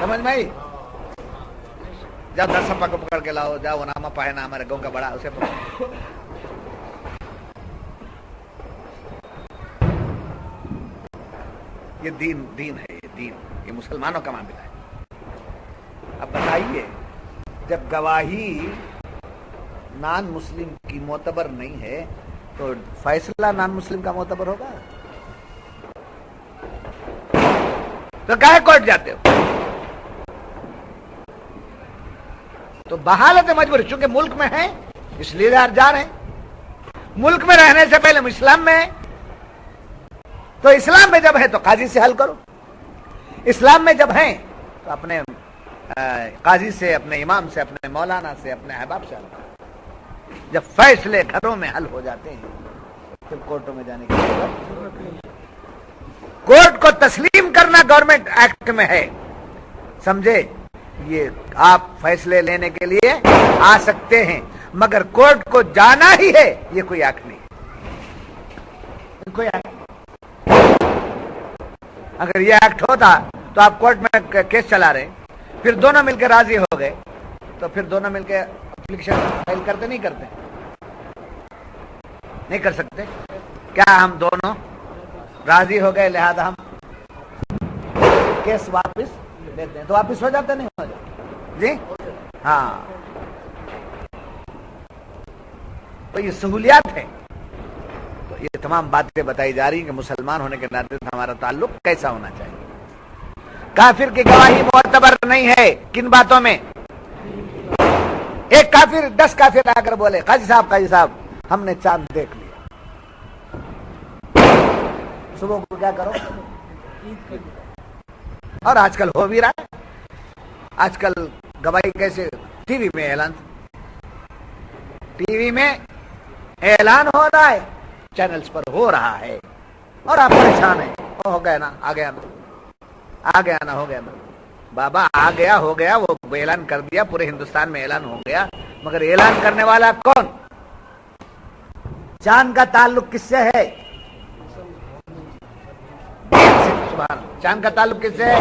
سمجھ میں آئی؟ جاؤ 10 صفحہ کو پکڑ کے لاؤ, جاؤ نامہ پاہنا ہمارے گاؤں کا بڑا, اسے پکڑ. یہ دین ہے, یہ دین, یہ مسلمانوں کا معاملہ ہے. اب بتائیے, جب گواہی نان مسلم کی معتبر نہیں ہے تو فیصلہ نان مسلم کا معتبر ہوگا؟ تو کاہے کورٹ جاتے ہو؟ تو بحالت مجبوری, چونکہ ملک میں ہیں اس لیے جا رہے ہیں. ملک میں رہنے سے پہلے اسلام میں ہے تو اسلام میں جب ہے تو قاضی سے حل کرو. اسلام میں جب ہیں تو اپنے قاضی سے, اپنے امام سے, اپنے مولانا سے, اپنے احباب سے حل کرو. جب فیصلے گھروں میں حل ہو جاتے ہیں پھر کورٹوں میں جانے کی ضرورت. کورٹ کو تسلیم کرنا گورنمنٹ ایکٹ میں ہے, سمجھے؟ یہ آپ فیصلے لینے کے لیے آ سکتے ہیں, مگر کورٹ کو جانا ہی ہے, یہ کوئی ایکٹ نہیں. کوئی ایکٹ نہیں. اگر یہ ایکٹ ہوتا تو آپ کورٹ میں کیس چلا رہے, پھر دونوں مل کے راضی ہو گئے تو پھر دونوں مل کے اپلیکیشن فائل کرتے نہیں کرتے؟ نہیں کر سکتے. کیا ہم دونوں راضی ہو گئے لہذا ہم کیس واپس لیتے ہیں تو واپس ہو جاتا نہیں ہو جاتا؟ جی ہاں, تو یہ سہولیات ہیں. تو یہ تمام باتیں بتائی جا رہی ہیں کہ مسلمان ہونے کے ناطے ہمارا تعلق کیسا ہونا چاہیے. کافر کی گواہی معتبر نہیں ہے کن باتوں میں؟ ایک کافر 10 کافر آ کر بولے قاضی صاحب ہم نے چاند دیکھ لیا, صبح کو کیا کرو؟ اور آج کل ہو بھی رہا ہے. آج کل گواہی کیسے؟ ٹی وی میں اعلان, ٹی وی میں اعلان ہو رہا ہے, چینلز پر ہو رہا ہے, اور آپ پریشان ہیں, ہو گیا نا, آ گیا نا, آ گیا نا, ہو گیا نا. بابا آ گیا ہو گیا, وہ اعلان کر دیا, پورے ہندوستان میں اعلان ہو گیا, مگر اعلان کرنے والا کون؟ چاند کا تعلق کس سے ہے؟ دین سے. سبحان اللہ, چاند کا تعلق کس سے ہے؟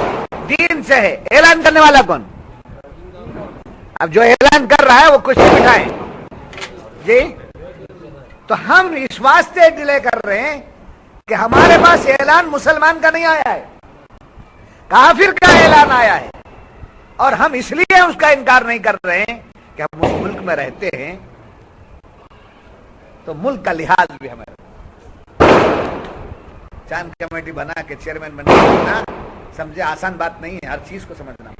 دین سے ہے. اعلان کرنے والا کون؟ اب جو اعلان کر رہا ہے وہ کچھ بٹھائیں جی. تو ہم اس واسطے ڈیلے کر رہے ہیں کہ ہمارے پاس اعلان مسلمان کا نہیں آیا ہے, کافر کا اعلان آیا ہے, اور ہم اس لیے اس کا انکار نہیں کر رہے ہیں کہ ہم اس ملک میں رہتے ہیں تو ملک کا لحاظ بھی ہمیں. چاند کمیٹی بنا کے چیئرمین بننا سمجھے آسان بات نہیں ہے, ہر چیز کو سمجھنا.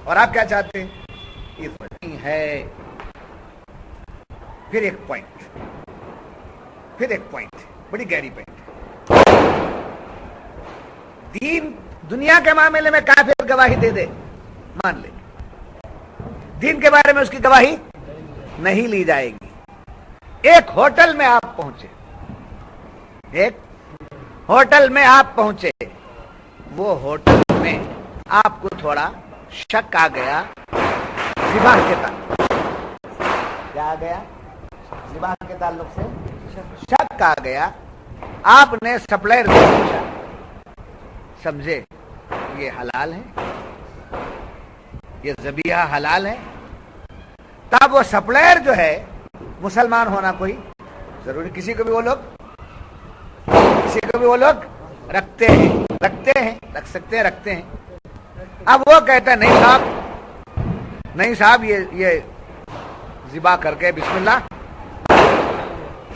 اور آپ کیا چاہتے ہیں؟ یہ نہیں ہے. پھر ایک پوائنٹ, بڑی گہری پوائنٹ. دین دنیا کے معاملے میں کافر گواہی دے دے, مان لے, دین کے بارے میں اس کی گواہی نہیں لی جائے گی. ایک ہوٹل میں آپ پہنچے, وہ ہوٹل میں آپ کو تھوڑا شک آ گیا ذبح کے تعلق. کیا آ گیا؟ ذبح کے تعلق سے شک آ گیا. آپ نے سپلائر سے پوچھا, سمجھے یہ حلال ہے, یہ ذبیحہ حلال ہے؟ تب وہ سپلائر جو ہے مسلمان ہونا کوئی ضروری کسی کو بھی وہ لوگ رکھتے ہیں رکھ سکتے ہیں رکھتے ہیں. اب وہ کہتا ہے نہیں صاحب یہ ذبح کر کے بسم اللہ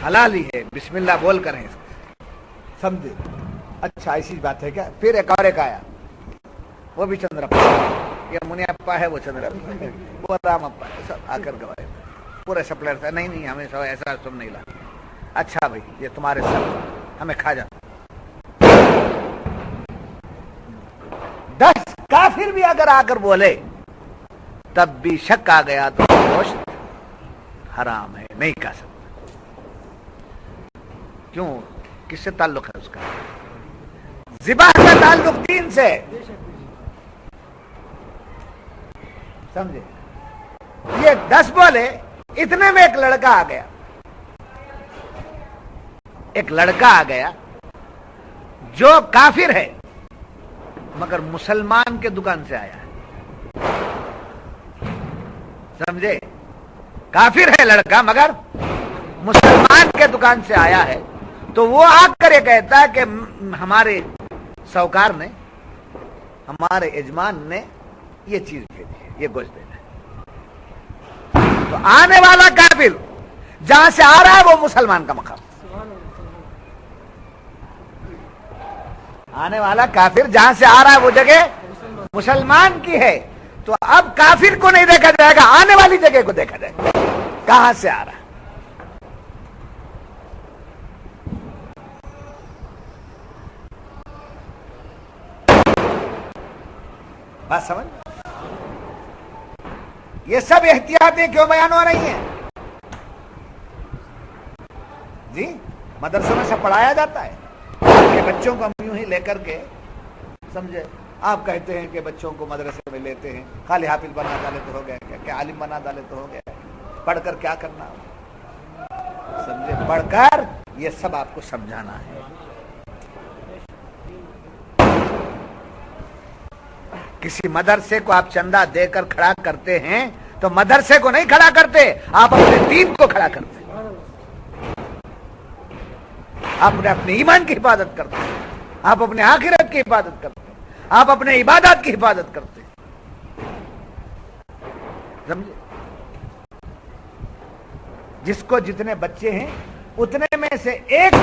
حلال ہی ہے, بسم اللہ بول کر ہیں, سمجھے. اچھا ایسی بات ہے کیا؟ پھر ایک اور آیا, وہ بھی چندرپا, یہ منی اپا ہے, وہ چندرپا, وہ رام اپا ہے, سب آ کر گوائے پورے سپلائر تھا. نہیں ہمیں سب ایسا تم نہیں لا. اچھا بھائی یہ تمہارے ساتھ ہمیں کھا جاتا. 10 کافر بھی اگر آ کر بولے تب بھی شک آ گیا تو گوشت حرام ہے, نہیں کھا سکتا. کیوں؟ کس سے تعلق ہے اس کا؟ ذبح کا تعلق دین سے, سمجھے. یہ 10 بولے, اتنے میں ایک لڑکا آ گیا جو کافر ہے مگر مسلمان کے دکان سے آیا ہے, سمجھے. کافر ہے لڑکا مگر مسلمان کے دکان سے آیا ہے, تو وہ آ کر یہ کہتا ہے کہ ہمارے سوکار نے, ہمارے یجمان نے یہ چیز بھیجی ہے, یہ گوشت بھیجا ہے. تو آنے والا کافر جہاں سے آ رہا ہے وہ مسلمان کا مقام. آنے والا کافر جہاں سے آ رہا ہے وہ جگہ مسلمان کی ہے. تو اب کافر کو نہیں دیکھا جائے گا, آنے والی جگہ کو دیکھا جائے گا کہاں سے آ رہا ہے. بات سمجھ. یہ سب احتیاطیں کیوں بیان ہو رہی ہیں جی؟ مدرسوں میں سب پڑھایا جاتا ہے کہ بچوں کو ہم یوں ہی لے کر کے, سمجھے. آپ کہتے ہیں کہ بچوں کو مدرسے میں لیتے ہیں, خالی حافظ بنا ڈالے تو ہو گیا, کیا عالم بنا ڈالے تو ہو گیا, پڑھ کر کیا کرنا, سمجھے. پڑھ کر یہ سب آپ کو سمجھانا ہے. کسی مدرسے کو آپ چندہ دے کر کھڑا کرتے ہیں تو مدرسے کو نہیں کھڑا کرتے, آپ اپنے دین کو کھڑا کرتے ہیں. آپ اپنے ایمان کی حفاظت کرتے ہیں, آپ اپنے آخرت کی حفاظت کرتے ہیں, آپ اپنے عبادات کی حفاظت کرتے ہیں, سمجھے. جس کو جتنے بچے ہیں اتنے میں سے ایک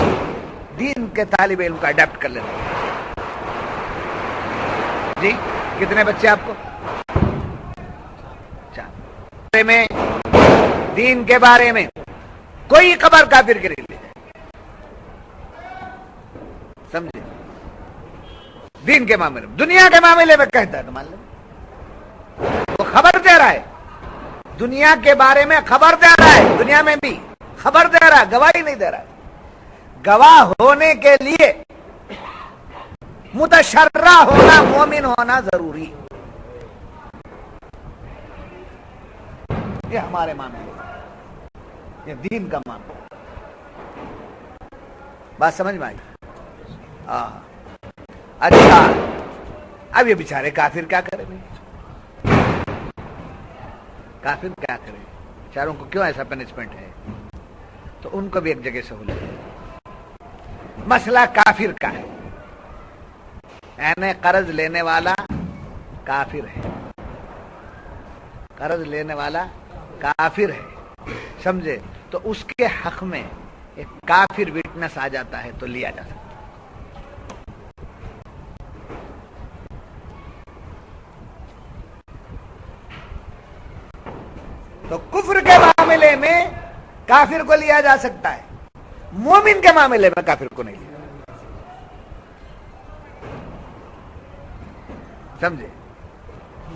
دین کے طالب علم کا اڈاپٹ کر لینا جی. کتنے بچے آپ کو؟ 4. میں دین کے بارے میں کوئی خبر کافر کے نہیں لے جائے, سمجھے. دین کے معاملے میں, دنیا کے معاملے میں کہتا ہے تو مان لیں وہ خبر دے رہا ہے, دنیا کے بارے میں خبر دے رہا ہے, دنیا میں بھی خبر دے رہا ہے, گواہی نہیں دے رہا ہے. گواہ ہونے کے لیے متشرع ہونا, مومن ہونا ضروری. یہ ہمارے معاملے, یہ دین کا معاملہ. بات سمجھ میں آئی؟ اچھا اب یہ بیچارے کافر کیا کریں گے؟ کافر کیا کریں؟ بیچاروں کو کیوں ایسا پنشمنٹ ہے؟ تو ان کو بھی ایک جگہ سہولت ہے. مسئلہ کافر کا ہے, یعنی قرض لینے والا کافر ہے, قرض لینے والا کافر ہے, سمجھے. تو اس کے حق میں ایک کافر وٹنس آ جاتا ہے تو لیا جا سکتا. تو کفر کے معاملے میں کافر کو لیا جا سکتا ہے, مومن کے معاملے میں کافر کو نہیں لیا, سمجھے.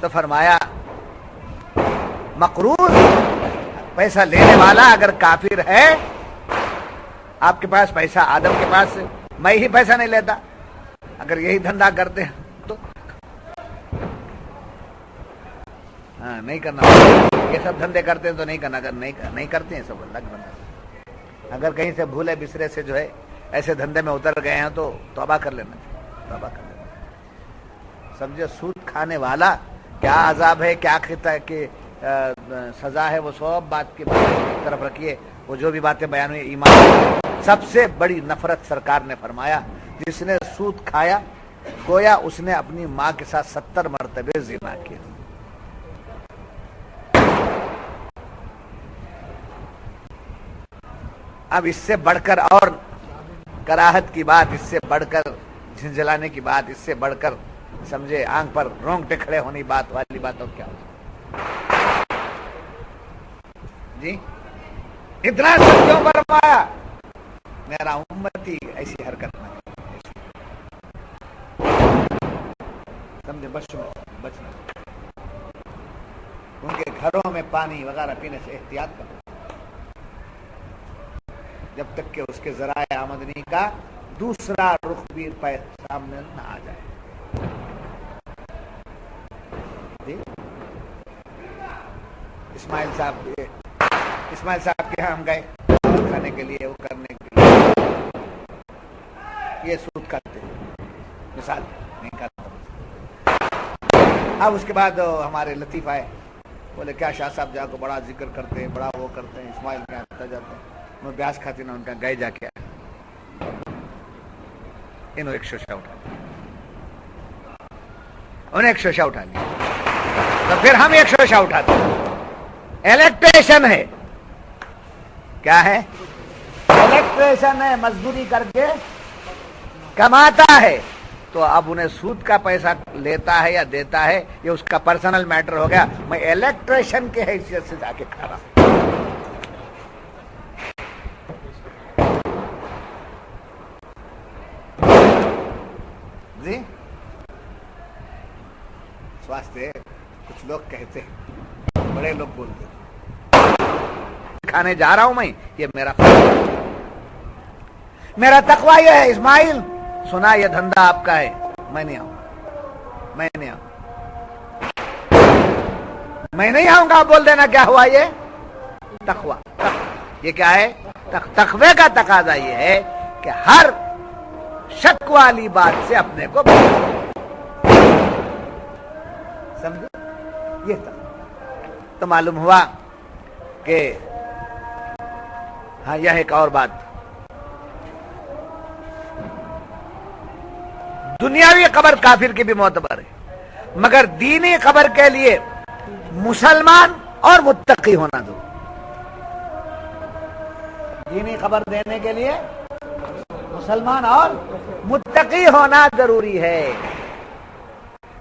تو فرمایا مقروض پیسہ لینے والا اگر کافر ہے, آپ کے پاس پیسہ, آدم کے پاس, میں ہی پیسہ نہیں لیتا, اگر یہی دھندا کرتے ہیں تو نہیں کرنا. یہ سب دھندے کرتے ہیں تو نہیں کرنا, نہیں کرتے ہیں سب اللہ کے بندے. اگر کہیں سے بھولے بسرے سے جو ہے ایسے دھندے میں اتر گئے ہیں تو توبہ کر لینا, توبہ کر لینا. سمجھے. سود کھانے والا کیا عذاب ہے, کیا خطہ ہے کہ سزا ہے, وہ سب بات کی طرف رکھیے. وہ جو بھی باتیں بیان ہوئی ایمان، سب سے بڑی نفرت سرکار نے فرمایا جس نے سود کھایا گویا اس نے اپنی ماں کے ساتھ 70 مرتبے زنا کیا۔ اب اس سے بڑھ کر اور کراہت کی بات، اس سے بڑھ کر جھنجھلانے کی بات، اس سے بڑھ کر سمجھے آنکھ پر رونگٹے کھڑے ہونے بات والی بات اور کیا ہو جی؟ اتنا سب کیوں فرمایا؟ میرا امتی ایسی حرکت نہ سمجھے، بچنا ان کے گھروں میں پانی وغیرہ پینے سے احتیاط کرو جب تک کہ اس کے ذرائع آمدنی کا دوسرا رخ بھی سامنے نہ آ جائے جی؟ اسماعیل صاحب کے ہم گئے کھانے کے لیے، وہ کرنے کے لیے یہ سود کرتے مثال نہیں کرتا۔ اب اس کے بعد ہمارے لطیف آئے، بولے کیا شاہ صاحب جا کو بڑا ذکر کرتے ہیں، بڑا وہ کرتے ہیں، اسماعیل کے آتا جاتا ہے، میں بیاس کھاتی نہ ان کا گئے جا کے انہوں ایک شوشہ اٹھا لیا، انہیں ایک شوشہ اٹھا لیا، تو پھر ہم ایک شوشہ اٹھاتے ہیں۔ الیکٹریشن ہے، کیا ہے؟ الیکٹریشن ہے، مزدوری کر کے کماتا ہے، تو اب انہیں سود کا پیسہ لیتا ہے یا دیتا ہے یہ اس کا پرسنل میٹر ہو گیا، میں الیکٹریشن کے حیثیت سے جا کے کھا رہا ہوں جی۔ سواستے کچھ لوگ کہتے ہیں، بڑے لوگ بولتے ہیں کھانے جا رہا ہوں میں، یہ میرا میرا تقوی یہ ہے۔ اسماعیل سنا یہ دھندا آپ کا ہے، میں نہیں آؤں گا، بول دینا کیا ہوا؟ یہ تقوی، یہ کیا ہے؟ تقوی کا تقاضا یہ ہے کہ ہر شک والی بات سے اپنے کو سمجھے، یہ تو معلوم ہوا کہ ہاں یہ ایک اور بات، دنیاوی خبر کافر کی بھی معتبر ہے، مگر دینی خبر کے لیے مسلمان اور متقی ہونا دو۔ دینی خبر دینے کے لیے مسلمان اور متقی ہونا ضروری ہے۔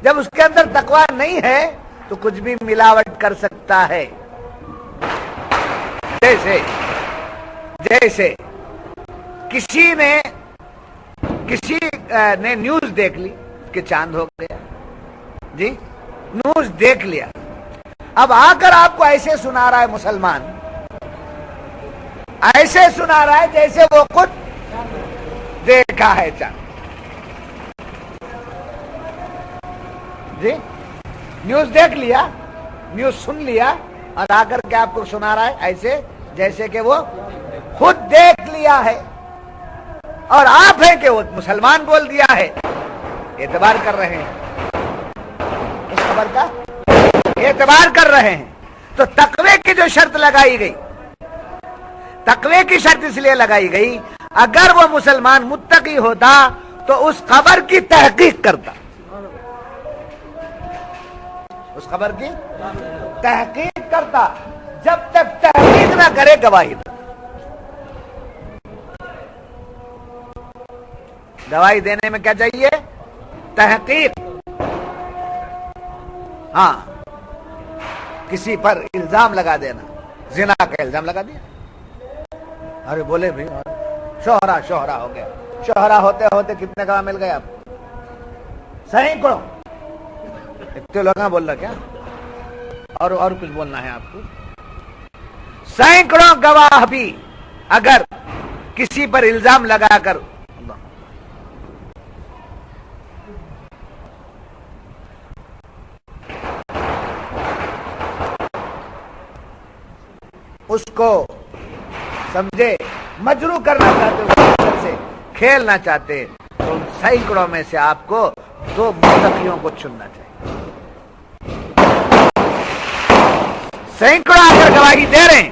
جب اس کے اندر تقوی نہیں ہے تو کچھ بھی ملاوٹ کر سکتا ہے، جیسے کسی نے نیوز دیکھ لی کہ چاند ہو گیا جی، نیوز دیکھ لیا، اب آ کر آپ کو ایسے سنا رہا ہے، مسلمان ایسے سنا رہا ہے جیسے وہ خود دیکھا ہے چاند جی، نیوز دیکھ لیا، نیوز سن لیا اور آ کر کے آپ کو سنا رہا ہے ایسے جیسے کہ وہ خود دیکھ لیا ہے، اور آپ ہیں کہ وہ مسلمان بول دیا ہے، اعتبار کر رہے ہیں، اس خبر کا اعتبار کر رہے ہیں۔ تو تقوی کی جو شرط لگائی گئی، تقوی کی شرط اس لیے لگائی گئی اگر وہ مسلمان متقی ہوتا تو اس خبر کی تحقیق کرتا، اس خبر کی تحقیق کرتا، جب تک تحقیق نہ کرے گواہی نہ۔ گواہی دینے میں کیا چاہیے؟ تحقیق۔ ہاں، کسی پر الزام لگا دینا، زنا کا الزام لگا دیا، ارے بولے بھی شوہرا ہو گیا، شوہرا ہوتے ہوتے کتنے گواہ مل گئے آپ؟ سینکڑوں، اتنے لوگ بول رہا کیا؟ اور کچھ بولنا ہے آپ کو؟ سینکڑوں گواہ بھی اگر کسی پر الزام لگا کر اس کو سمجھے مجروح کرنا چاہتے، سے کھیلنا چاہتے، تو ان سینکڑوں میں سے آپ کو 2 متقیوں کو چننا چاہیے۔ سینکڑوں اگر گواہی دے رہے ہیں